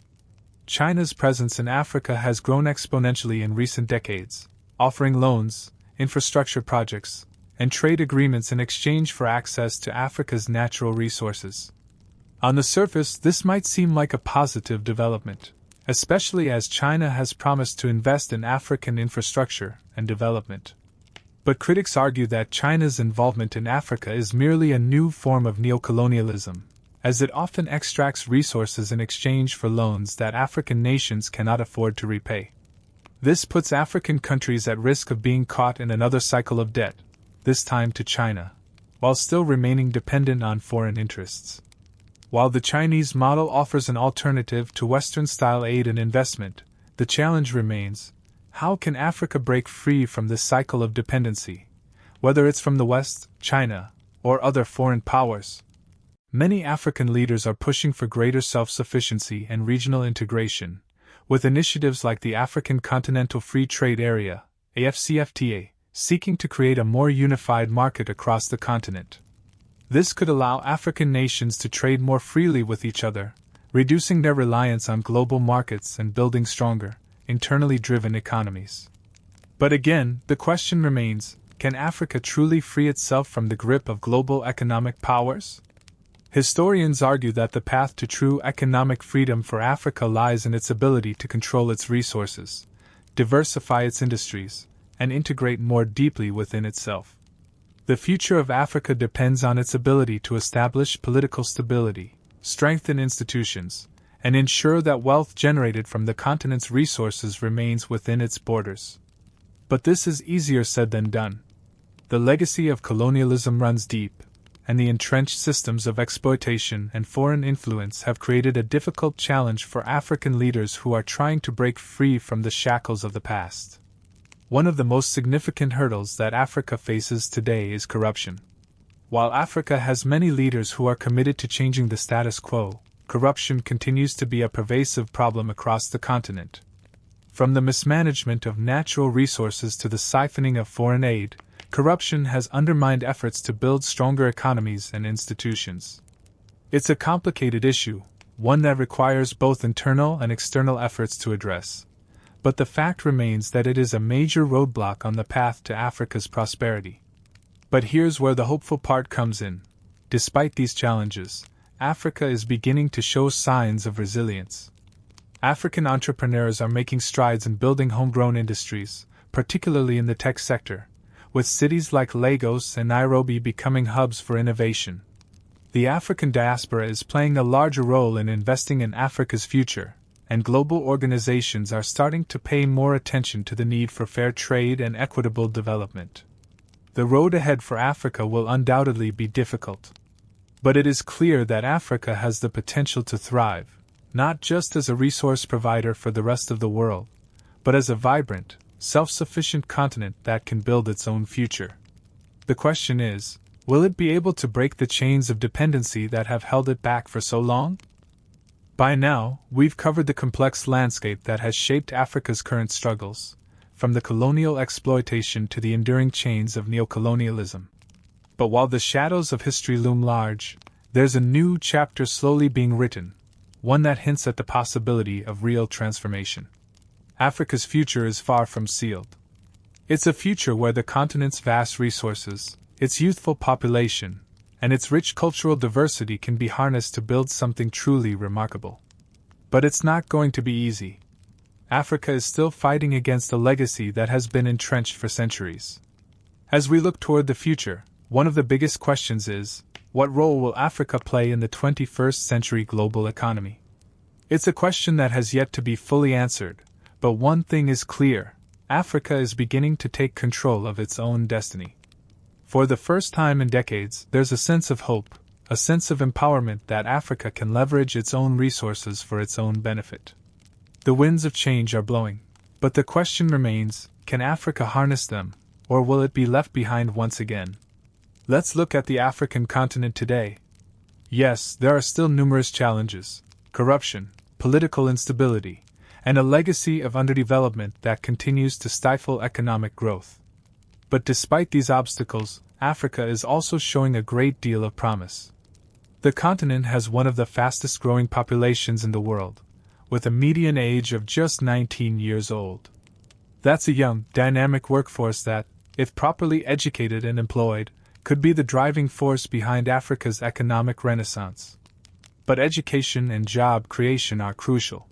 S1: China's presence in Africa has grown exponentially in recent decades, offering loans, infrastructure projects, and trade agreements in exchange for access to Africa's natural resources. On the surface, this might seem like a positive development, especially as China has promised to invest in African infrastructure and development. But critics argue that China's involvement in Africa is merely a new form of neocolonialism, as it often extracts resources in exchange for loans that African nations cannot afford to repay. This puts African countries at risk of being caught in another cycle of debt, this time to China, while still remaining dependent on foreign interests. While the Chinese model offers an alternative to Western-style aid and investment, the challenge remains: how can Africa break free from this cycle of dependency, whether it's from the West, China, or other foreign powers? Many African leaders are pushing for greater self-sufficiency and regional integration, with initiatives like the African Continental Free Trade Area, AFCFTA, seeking to create a more unified market across the continent. This could allow African nations to trade more freely with each other, reducing their reliance on global markets and building stronger, internally driven economies. But again, the question remains: can Africa truly free itself from the grip of global economic powers? Historians argue that the path to true economic freedom for Africa lies in its ability to control its resources, diversify its industries, and integrate more deeply within itself. The future of Africa depends on its ability to establish political stability, strengthen institutions, and ensure that wealth generated from the continent's resources remains within its borders. But this is easier said than done. The legacy of colonialism runs deep, and the entrenched systems of exploitation and foreign influence have created a difficult challenge for African leaders who are trying to break free from the shackles of the past. One of the most significant hurdles that Africa faces today is corruption. While Africa has many leaders who are committed to changing the status quo, corruption continues to be a pervasive problem across the continent. From the mismanagement of natural resources to the siphoning of foreign aid, corruption has undermined efforts to build stronger economies and institutions. It's a complicated issue, one that requires both internal and external efforts to address. But the fact remains that it is a major roadblock on the path to Africa's prosperity. But here's where the hopeful part comes in. Despite these challenges, Africa is beginning to show signs of resilience. African entrepreneurs are making strides in building homegrown industries, particularly in the tech sector, with cities like Lagos and Nairobi becoming hubs for innovation. The African diaspora is playing a larger role in investing in Africa's future, and global organizations are starting to pay more attention to the need for fair trade and equitable development. The road ahead for Africa will undoubtedly be difficult. But it is clear that Africa has the potential to thrive, not just as a resource provider for the rest of the world, but as a vibrant, self-sufficient continent that can build its own future. The question is, will it be able to break the chains of dependency that have held it back for so long? By now, we've covered the complex landscape that has shaped Africa's current struggles, from the colonial exploitation to the enduring chains of neocolonialism. But while the shadows of history loom large, there's a new chapter slowly being written, one that hints at the possibility of real transformation. Africa's future is far from sealed. It's a future where the continent's vast resources, its youthful population, and its rich cultural diversity can be harnessed to build something truly remarkable. But it's not going to be easy. Africa is still fighting against a legacy that has been entrenched for centuries. As we look toward the future, one of the biggest questions is, what role will Africa play in the 21st century global economy? It's a question that has yet to be fully answered, but one thing is clear: Africa is beginning to take control of its own destiny. For the first time in decades, there's a sense of hope, a sense of empowerment that Africa can leverage its own resources for its own benefit. The winds of change are blowing, but the question remains, can Africa harness them, or will it be left behind once again? Let's look at the African continent today. Yes, there are still numerous challenges: corruption, political instability, and a legacy of underdevelopment that continues to stifle economic growth. But despite these obstacles, Africa is also showing a great deal of promise. The continent has one of the fastest growing populations in the world, with a median age of just 19 years old. That's a young, dynamic workforce that, if properly educated and employed, could be the driving force behind Africa's economic renaissance. But education and job creation are crucial.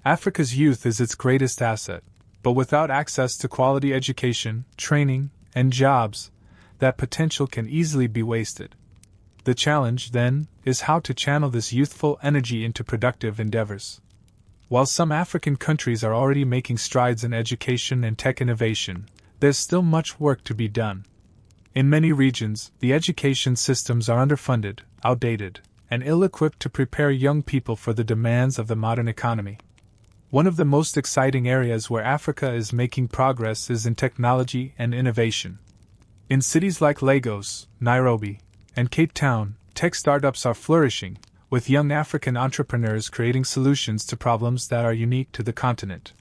S1: Africa's youth is its greatest asset, but without access to quality education, training, and jobs, that potential can easily be wasted. The challenge, then, is how to channel this youthful energy into productive endeavors. While some African countries are already making strides in education and tech innovation, there's still much work to be done. In many regions, the education systems are underfunded, outdated, and ill-equipped to prepare young people for the demands of the modern economy. One of the most exciting areas where Africa is making progress is in technology and innovation. In cities like Lagos, Nairobi, and Cape Town, tech startups are flourishing, with young African entrepreneurs creating solutions to problems that are unique to the continent.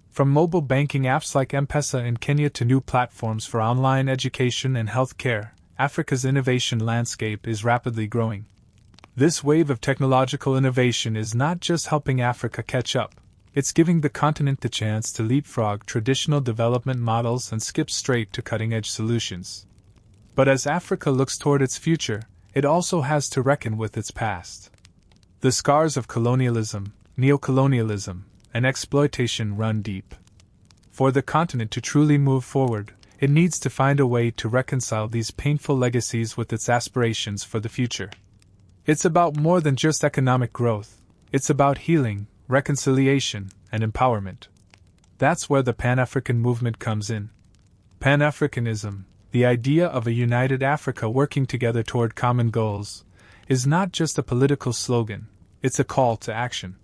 S1: From mobile banking apps like M-Pesa in Kenya to new platforms for online education and healthcare, Africa's innovation landscape is rapidly growing. This wave of technological innovation is not just helping Africa catch up, it's giving the continent the chance to leapfrog traditional development models and skip straight to cutting-edge solutions. But as Africa looks toward its future, it also has to reckon with its past. The scars of colonialism, neocolonialism, and exploitation run deep. For the continent to truly move forward, it needs to find a way to reconcile these painful legacies with its aspirations for the future. It's about more than just economic growth, it's about healing, reconciliation, and empowerment. That's where the Pan-African movement comes in. Pan-Africanism, the idea of a united Africa working together toward common goals, is not just a political slogan, it's a call to action.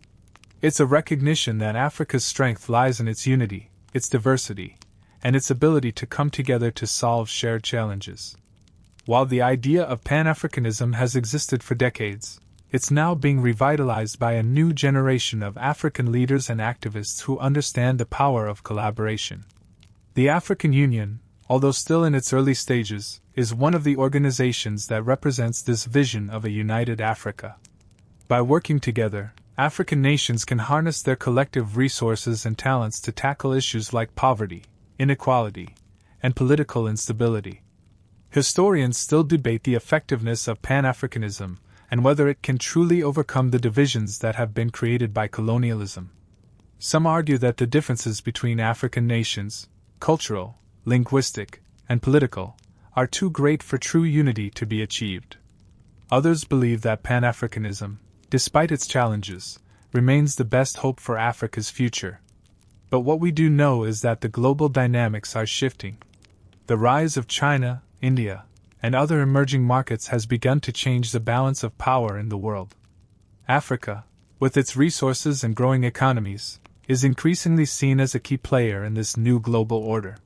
S1: It's a recognition that Africa's strength lies in its unity, its diversity, and its ability to come together to solve shared challenges. While the idea of Pan-Africanism has existed for decades, it's now being revitalized by a new generation of African leaders and activists who understand the power of collaboration. The African Union, although still in its early stages, is one of the organizations that represents this vision of a united Africa. By working together, African nations can harness their collective resources and talents to tackle issues like poverty, inequality, and political instability. Historians still debate the effectiveness of Pan-Africanism and whether it can truly overcome the divisions that have been created by colonialism. Some argue that the differences between African nations, cultural, linguistic, and political, are too great for true unity to be achieved. Others believe that Pan-Africanism, despite its challenges, remains the best hope for Africa's future. But what we do know is that the global dynamics are shifting. The rise of China, India, and other emerging markets has begun to change the balance of power in the world. Africa, with its resources and growing economies, is increasingly seen as a key player in this new global order.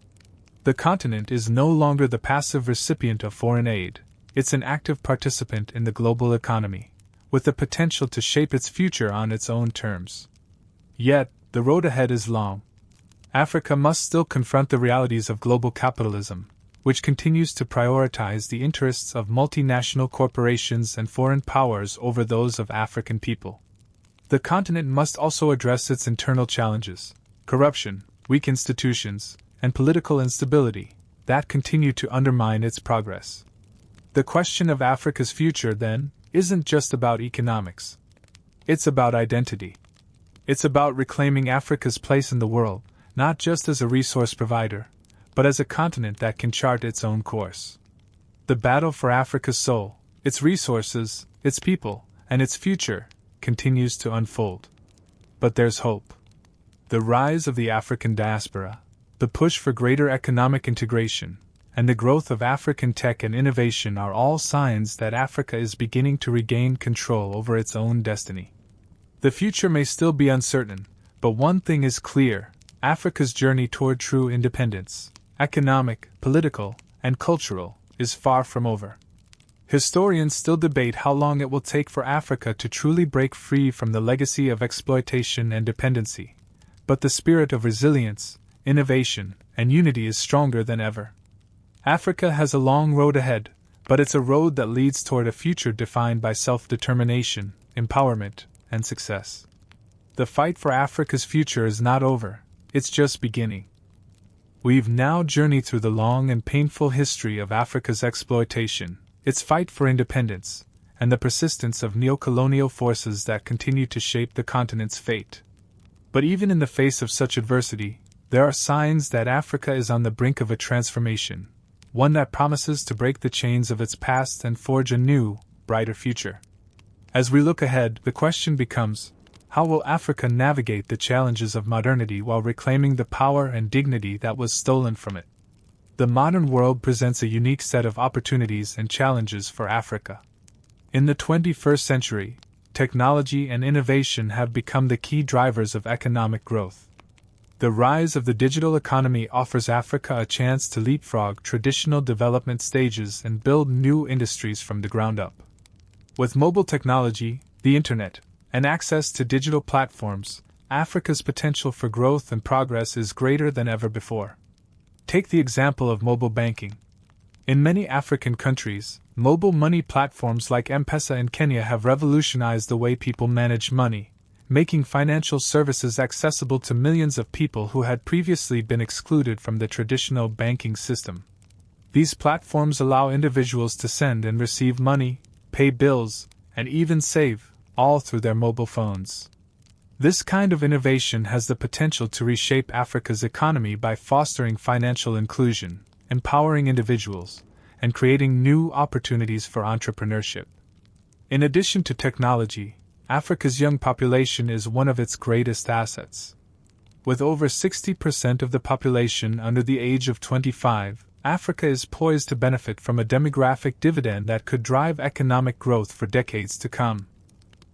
S1: The continent is no longer the passive recipient of foreign aid, it's an active participant in the global economy, with the potential to shape its future on its own terms. Yet, the road ahead is long. Africa must still confront the realities of global capitalism, which continues to prioritize the interests of multinational corporations and foreign powers over those of African people. The continent must also address its internal challenges: corruption, weak institutions, and political instability that continue to undermine its progress. The question of Africa's future, then, isn't just about economics. It's about identity. It's about reclaiming Africa's place in the world, not just as a resource provider, but as a continent that can chart its own course. The battle for Africa's soul, its resources, its people, and its future continues to unfold. But there's hope. The rise of the African diaspora, the push for greater economic integration, and the growth of African tech and innovation are all signs that Africa is beginning to regain control over its own destiny. The future may still be uncertain, but one thing is clear: Africa's journey toward true independence, economic, political, and cultural, is far from over. Historians still debate how long it will take for Africa to truly break free from the legacy of exploitation and dependency, but the spirit of resilience, innovation, and unity is stronger than ever. Africa has a long road ahead, but it's a road that leads toward a future defined by self-determination, empowerment, and success. The fight for Africa's future is not over, it's just beginning. We've now journeyed through the long and painful history of Africa's exploitation, its fight for independence, and the persistence of neocolonial forces that continue to shape the continent's fate. But even in the face of such adversity, there are signs that Africa is on the brink of a transformation, one that promises to break the chains of its past and forge a new, brighter future. As we look ahead, the question becomes, how will Africa navigate the challenges of modernity while reclaiming the power and dignity that was stolen from it? The modern world presents a unique set of opportunities and challenges for Africa. In the 21st century, technology and innovation have become the key drivers of economic growth. The rise of the digital economy offers Africa a chance to leapfrog traditional development stages and build new industries from the ground up. With mobile technology, the internet, and access to digital platforms, Africa's potential for growth and progress is greater than ever before. Take the example of mobile banking. In many African countries, mobile money platforms like M-Pesa in Kenya have revolutionized the way people manage money, making financial services accessible to millions of people who had previously been excluded from the traditional banking system. These platforms allow individuals to send and receive money, pay bills, and even save, all through their mobile phones. This kind of innovation has the potential to reshape Africa's economy by fostering financial inclusion, empowering individuals, and creating new opportunities for entrepreneurship. In addition to technology, Africa's young population is one of its greatest assets. With over 60% of the population under the age of 25, Africa is poised to benefit from a demographic dividend that could drive economic growth for decades to come.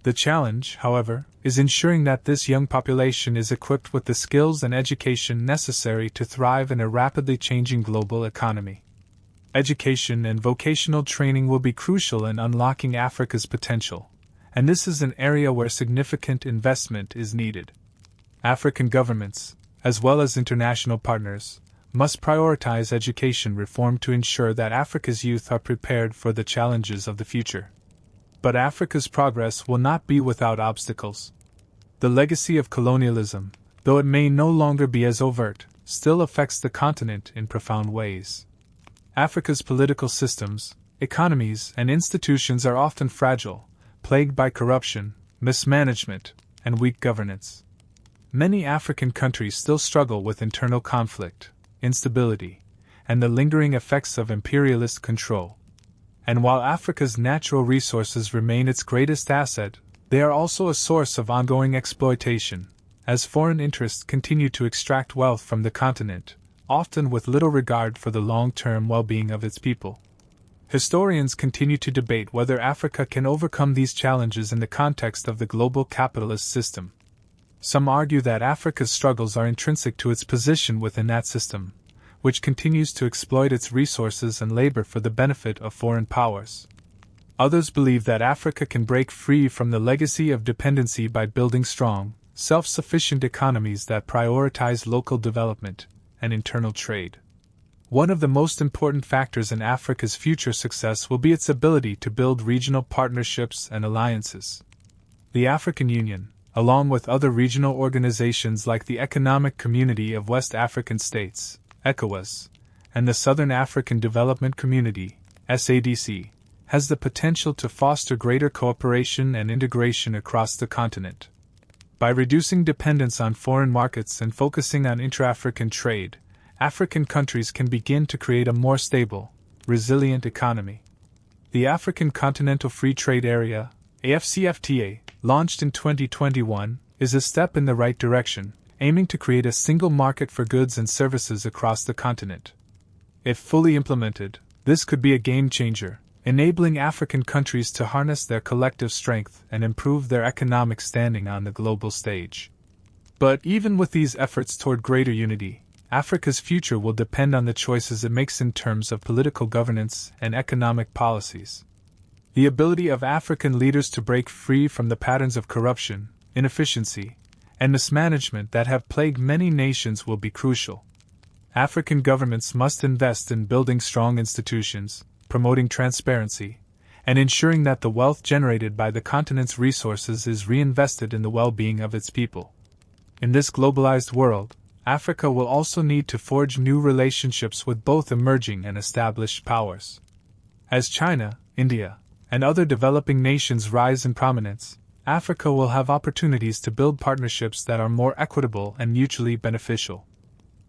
S1: The challenge, however, is ensuring that this young population is equipped with the skills and education necessary to thrive in a rapidly changing global economy. Education and vocational training will be crucial in unlocking Africa's potential, and this is an area where significant investment is needed. African governments, as well as international partners, must prioritize education reform to ensure that Africa's youth are prepared for the challenges of the future. But Africa's progress will not be without obstacles. The legacy of colonialism, though it may no longer be as overt, still affects the continent in profound ways. Africa's political systems, economies, and institutions are often fragile, plagued by corruption, mismanagement, and weak governance. Many African countries still struggle with internal conflict, instability, and the lingering effects of imperialist control. And while Africa's natural resources remain its greatest asset, they are also a source of ongoing exploitation, as foreign interests continue to extract wealth from the continent, often with little regard for the long-term well-being of its people. Historians continue to debate whether Africa can overcome these challenges in the context of the global capitalist system. Some argue that Africa's struggles are intrinsic to its position within that system, which continues to exploit its resources and labor for the benefit of foreign powers. Others believe that Africa can break free from the legacy of dependency by building strong, self-sufficient economies that prioritize local development and internal trade. One of the most important factors in Africa's future success will be its ability to build regional partnerships and alliances. The African Union, along with other regional organizations like the Economic Community of West African States, ECOWAS, and the Southern African Development Community, SADC, has the potential to foster greater cooperation and integration across the continent. By reducing dependence on foreign markets and focusing on intra-African trade, African countries can begin to create a more stable, resilient economy. The African Continental Free Trade Area, AFCFTA, launched in 2021, is a step in the right direction, aiming to create a single market for goods and services across the continent. If fully implemented, this could be a game-changer, enabling African countries to harness their collective strength and improve their economic standing on the global stage. But even with these efforts toward greater unity, Africa's future will depend on the choices it makes in terms of political governance and economic policies. The ability of African leaders to break free from the patterns of corruption, inefficiency, and mismanagement that have plagued many nations will be crucial. African governments must invest in building strong institutions, promoting transparency, and ensuring that the wealth generated by the continent's resources is reinvested in the well-being of its people. In this globalized world, Africa will also need to forge new relationships with both emerging and established powers. As China, India, and other developing nations rise in prominence, Africa will have opportunities to build partnerships that are more equitable and mutually beneficial.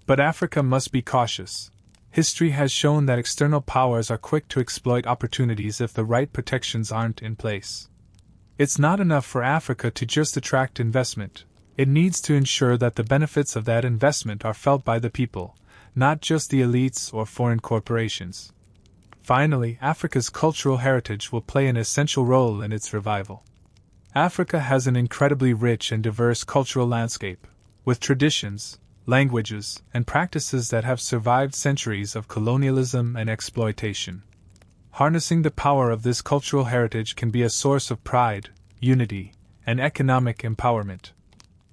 S1: But Africa must be cautious. History has shown that external powers are quick to exploit opportunities if the right protections aren't in place. It's not enough for Africa to just attract investment. It needs to ensure that the benefits of that investment are felt by the people, not just the elites or foreign corporations. Finally, Africa's cultural heritage will play an essential role in its revival. Africa has an incredibly rich and diverse cultural landscape, with traditions, languages, and practices that have survived centuries of colonialism and exploitation. Harnessing the power of this cultural heritage can be a source of pride, unity, and economic empowerment.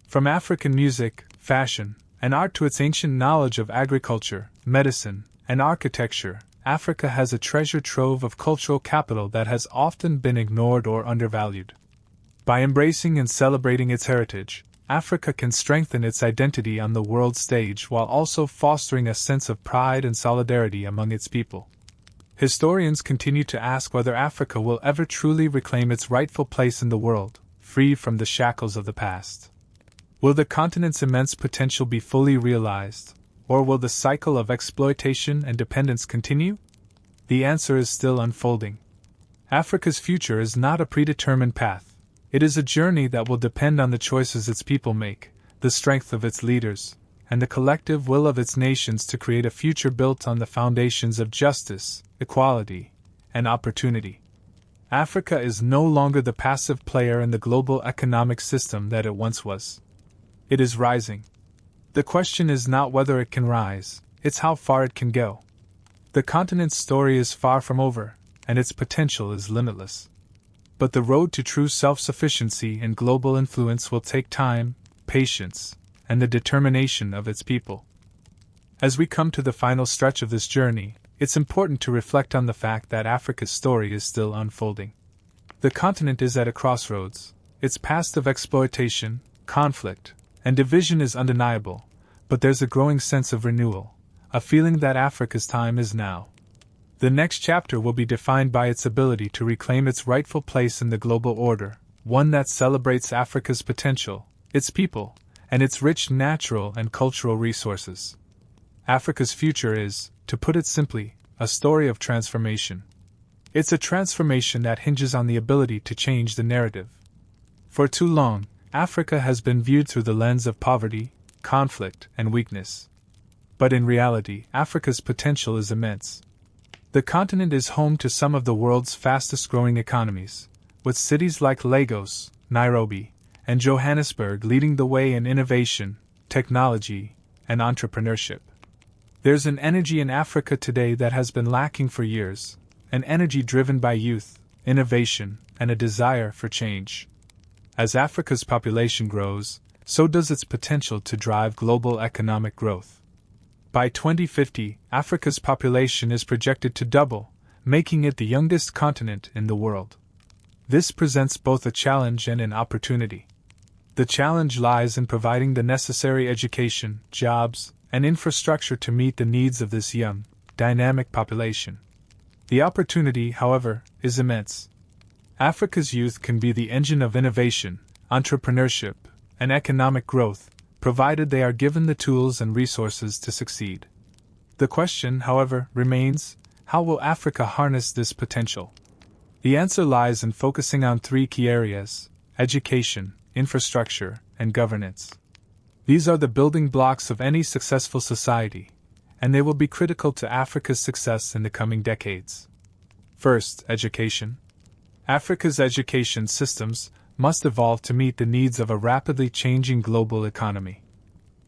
S1: From African music, fashion, and art to its ancient knowledge of agriculture, medicine, and architecture, Africa has a treasure trove of cultural capital that has often been ignored or undervalued. By embracing and celebrating its heritage, Africa can strengthen its identity on the world stage while also fostering a sense of pride and solidarity among its people. Historians continue to ask whether Africa will ever truly reclaim its rightful place in the world, free from the shackles of the past. Will the continent's immense potential be fully realized, or will the cycle of exploitation and dependence continue? The answer is still unfolding. Africa's future is not a predetermined path. It is a journey that will depend on the choices its people make, the strength of its leaders, and the collective will of its nations to create a future built on the foundations of justice, equality, and opportunity. Africa is no longer the passive player in the global economic system that it once was. It is rising. The question is not whether it can rise, it's how far it can go. The continent's story is far from over, and its potential is limitless. But the road to true self-sufficiency and global influence will take time, patience, and the determination of its people. As we come to the final stretch of this journey, it's important to reflect on the fact that Africa's story is still unfolding. The continent is at a crossroads. Its past of exploitation, conflict, and division is undeniable, but there's a growing sense of renewal, a feeling that Africa's time is now. The next chapter will be defined by its ability to reclaim its rightful place in the global order, one that celebrates Africa's potential, its people, and its rich natural and cultural resources. Africa's future is, to put it simply, a story of transformation. It's a transformation that hinges on the ability to change the narrative. For too long, Africa has been viewed through the lens of poverty, conflict, and weakness. But in reality, Africa's potential is immense. The continent is home to some of the world's fastest-growing economies, with cities like Lagos, Nairobi, and Johannesburg leading the way in innovation, technology, and entrepreneurship. There's an energy in Africa today that has been lacking for years, an energy driven by youth, innovation, and a desire for change. As Africa's population grows, so does its potential to drive global economic growth. By 2050, Africa's population is projected to double, making it the youngest continent in the world. This presents both a challenge and an opportunity. The challenge lies in providing the necessary education, jobs, and infrastructure to meet the needs of this young, dynamic population. The opportunity, however, is immense. Africa's youth can be the engine of innovation, entrepreneurship, and economic growth, provided they are given the tools and resources to succeed. The question, however, remains, how will Africa harness this potential? The answer lies in focusing on three key areas: education, infrastructure, and governance. These are the building blocks of any successful society, and they will be critical to Africa's success in the coming decades. First, education. Africa's education systems must evolve to meet the needs of a rapidly changing global economy.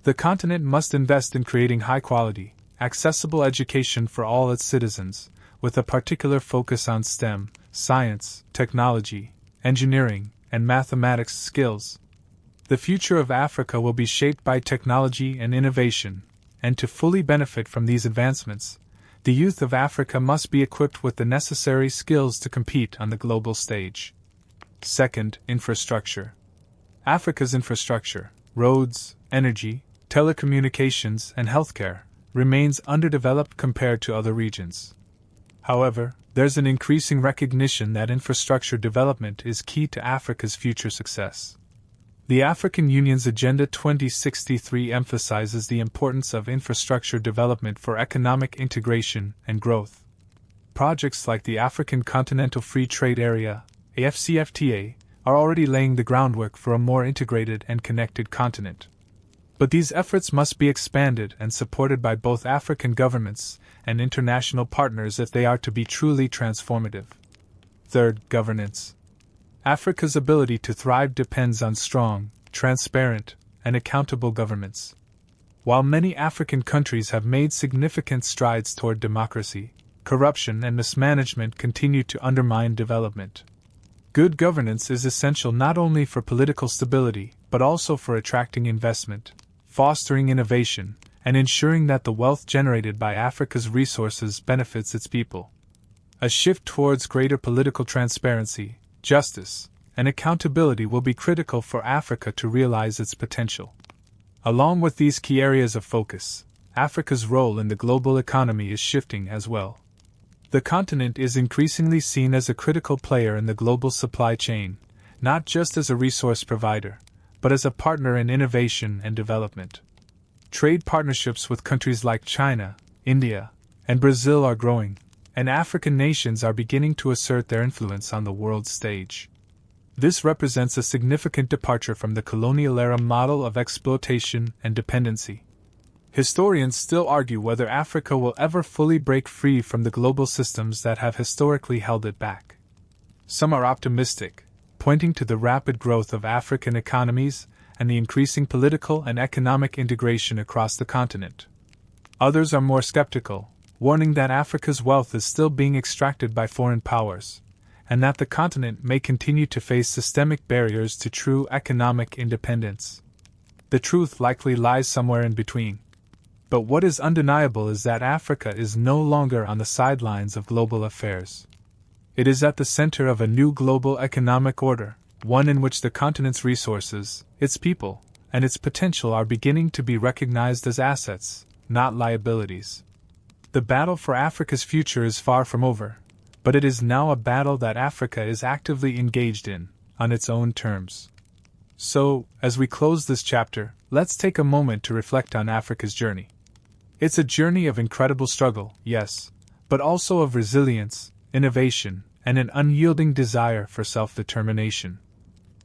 S1: The continent must invest in creating high-quality, accessible education for all its citizens, with a particular focus on STEM, science, technology, engineering, and mathematics skills. The future of Africa will be shaped by technology and innovation, and to fully benefit from these advancements, The youth of Africa must be equipped with the necessary skills to compete on the global stage. Second, infrastructure. Africa's infrastructure, roads, energy, telecommunications, and healthcare, remains underdeveloped compared to other regions. However, there's an increasing recognition that infrastructure development is key to Africa's future success. The African Union's Agenda 2063 emphasizes the importance of infrastructure development for economic integration and growth. Projects like the African Continental Free Trade Area, AfCFTA, are already laying the groundwork for a more integrated and connected continent. But these efforts must be expanded and supported by both African governments and international partners if they are to be truly transformative. Third, governance. Africa's ability to thrive depends on strong, transparent, and accountable governments. While many African countries have made significant strides toward democracy, corruption and mismanagement continue to undermine development. Good governance is essential not only for political stability, but also for attracting investment, fostering innovation, and ensuring that the wealth generated by Africa's resources benefits its people. A shift towards greater political transparency, justice, and accountability will be critical for Africa to realize its potential. Along with these key areas of focus, Africa's role in the global economy is shifting as well. The continent is increasingly seen as a critical player in the global supply chain, not just as a resource provider, but as a partner in innovation and development. Trade partnerships with countries like China, India, and Brazil are growing, and African nations are beginning to assert their influence on the world stage. This represents a significant departure from the colonial-era model of exploitation and dependency. Historians still argue whether Africa will ever fully break free from the global systems that have historically held it back. Some are optimistic, pointing to the rapid growth of African economies and the increasing political and economic integration across the continent. Others are more skeptical, warning that Africa's wealth is still being extracted by foreign powers, and that the continent may continue to face systemic barriers to true economic independence. The truth likely lies somewhere in between. But what is undeniable is that Africa is no longer on the sidelines of global affairs. It is at the center of a new global economic order, one in which the continent's resources, its people, and its potential are beginning to be recognized as assets, not liabilities. The battle for Africa's future is far from over, but it is now a battle that Africa is actively engaged in, on its own terms. So, as we close this chapter, let's take a moment to reflect on Africa's journey. It's a journey of incredible struggle, yes, but also of resilience, innovation, and an unyielding desire for self-determination.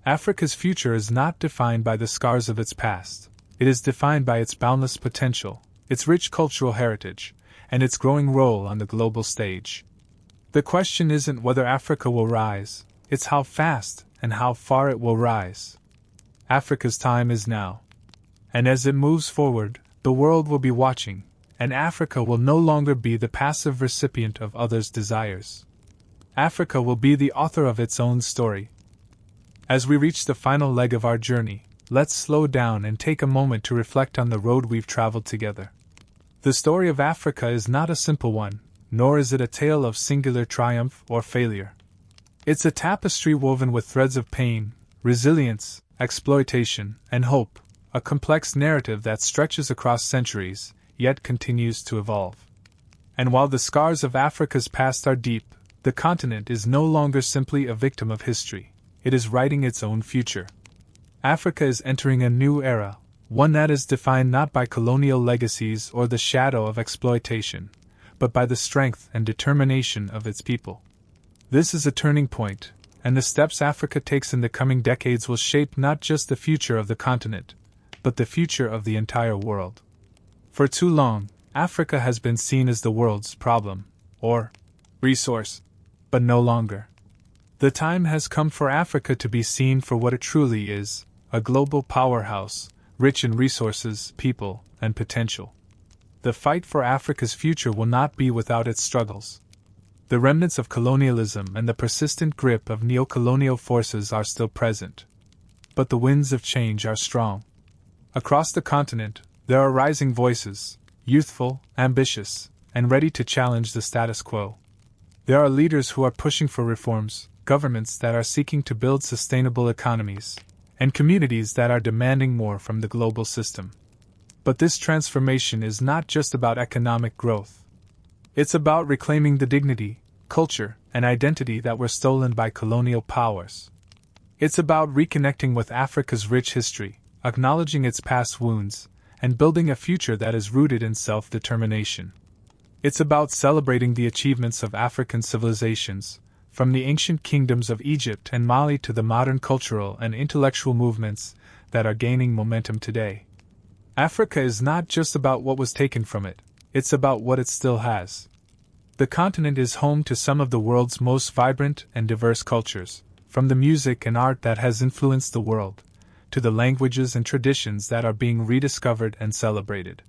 S1: Africa's future is not defined by the scars of its past. It is defined by its boundless potential, its rich cultural heritage, and its growing role on the global stage. The question isn't whether Africa will rise, it's how fast and how far it will rise. Africa's time is now. And as it moves forward, the world will be watching, and Africa will no longer be the passive recipient of others' desires. Africa will be the author of its own story. As we reach the final leg of our journey, let's slow down and take a moment to reflect on the road we've traveled together. The story of Africa is not a simple one, nor is it a tale of singular triumph or failure. It's a tapestry woven with threads of pain, resilience, exploitation, and hope, a complex narrative that stretches across centuries, yet continues to evolve. And while the scars of Africa's past are deep, the continent is no longer simply a victim of history, it is writing its own future. Africa is entering a new era, one that is defined not by colonial legacies or the shadow of exploitation, but by the strength and determination of its people. This is a turning point, and the steps Africa takes in the coming decades will shape not just the future of the continent, but the future of the entire world. For too long, Africa has been seen as the world's problem, or resource, but no longer. The time has come for Africa to be seen for what it truly is, a global powerhouse, rich in resources, people, and potential. The fight for Africa's future will not be without its struggles. The remnants of colonialism and the persistent grip of neo-colonial forces are still present. But the winds of change are strong. Across the continent, there are rising voices, youthful, ambitious, and ready to challenge the status quo. There are leaders who are pushing for reforms, governments that are seeking to build sustainable economies, and communities that are demanding more from the global system. But this transformation is not just about economic growth. It's about reclaiming the dignity, culture, and identity that were stolen by colonial powers. It's about reconnecting with Africa's rich history, acknowledging its past wounds, and building a future that is rooted in self-determination. It's about celebrating the achievements of African civilizations, from the ancient kingdoms of Egypt and Mali to the modern cultural and intellectual movements that are gaining momentum today. Africa is not just about what was taken from it, it's about what it still has. The continent is home to some of the world's most vibrant and diverse cultures, from the music and art that has influenced the world, to the languages and traditions that are being rediscovered and celebrated.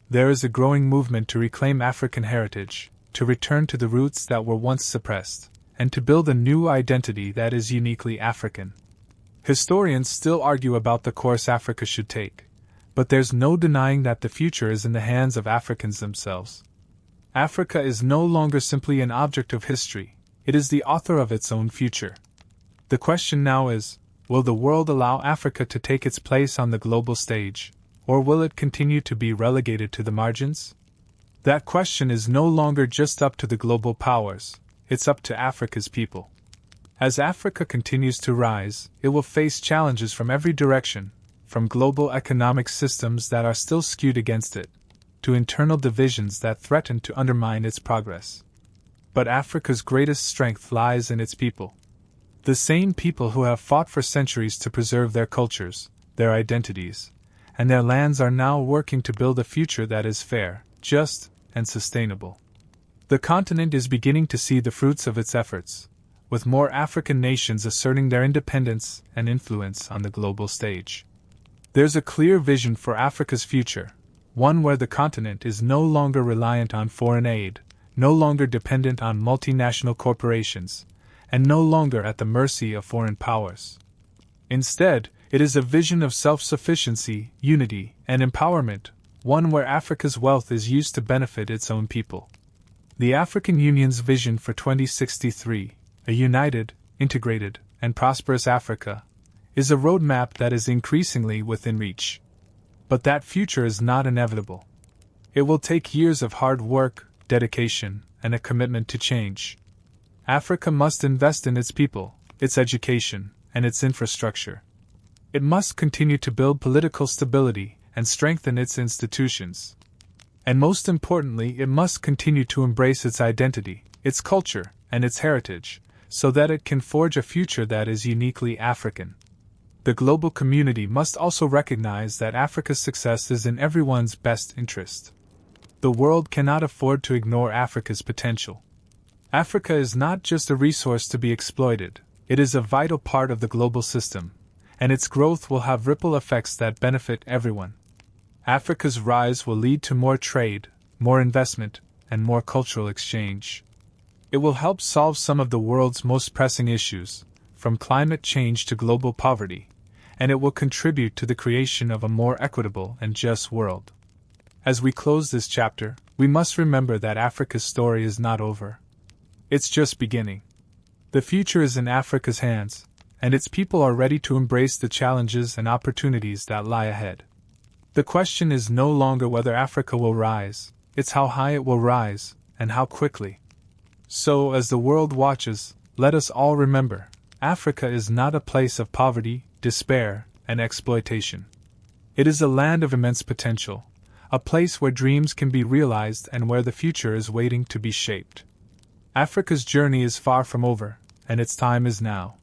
S1: There is a growing movement to reclaim African heritage, to return to the roots that were once suppressed, and to build a new identity that is uniquely African. Historians still argue about the course Africa should take, but there's no denying that the future is in the hands of Africans themselves. Africa is no longer simply an object of history, it is the author of its own future. The question now is, will the world allow Africa to take its place on the global stage, or will it continue to be relegated to the margins? That question is no longer just up to the global powers, it's up to Africa's people. As Africa continues to rise, it will face challenges from every direction, from global economic systems that are still skewed against it, to internal divisions that threaten to undermine its progress. But Africa's greatest strength lies in its people. The same people who have fought for centuries to preserve their cultures, their identities, and their lands are now working to build a future that is fair, just, and sustainable. The continent is beginning to see the fruits of its efforts, with more African nations asserting their independence and influence on the global stage. There's a clear vision for Africa's future, one where the continent is no longer reliant on foreign aid, no longer dependent on multinational corporations, and no longer at the mercy of foreign powers. Instead, it is a vision of self-sufficiency, unity, and empowerment, one where Africa's wealth is used to benefit its own people. The African Union's vision for 2063, a united, integrated, and prosperous Africa, is a roadmap that is increasingly within reach. But that future is not inevitable. It will take years of hard work, dedication, and a commitment to change. Africa must invest in its people, its education, and its infrastructure. It must continue to build political stability and strengthen its institutions. And most importantly, it must continue to embrace its identity, its culture, and its heritage, so that it can forge a future that is uniquely African. The global community must also recognize that Africa's success is in everyone's best interest. The world cannot afford to ignore Africa's potential. Africa is not just a resource to be exploited, it is a vital part of the global system, and its growth will have ripple effects that benefit everyone. Africa's rise will lead to more trade, more investment, and more cultural exchange. It will help solve some of the world's most pressing issues, from climate change to global poverty, and it will contribute to the creation of a more equitable and just world. As we close this chapter, we must remember that Africa's story is not over. It's just beginning. The future is in Africa's hands, and its people are ready to embrace the challenges and opportunities that lie ahead. The question is no longer whether Africa will rise, it's how high it will rise, and how quickly. So, as the world watches, let us all remember, Africa is not a place of poverty, despair, and exploitation. It is a land of immense potential, a place where dreams can be realized and where the future is waiting to be shaped. Africa's journey is far from over, and its time is now.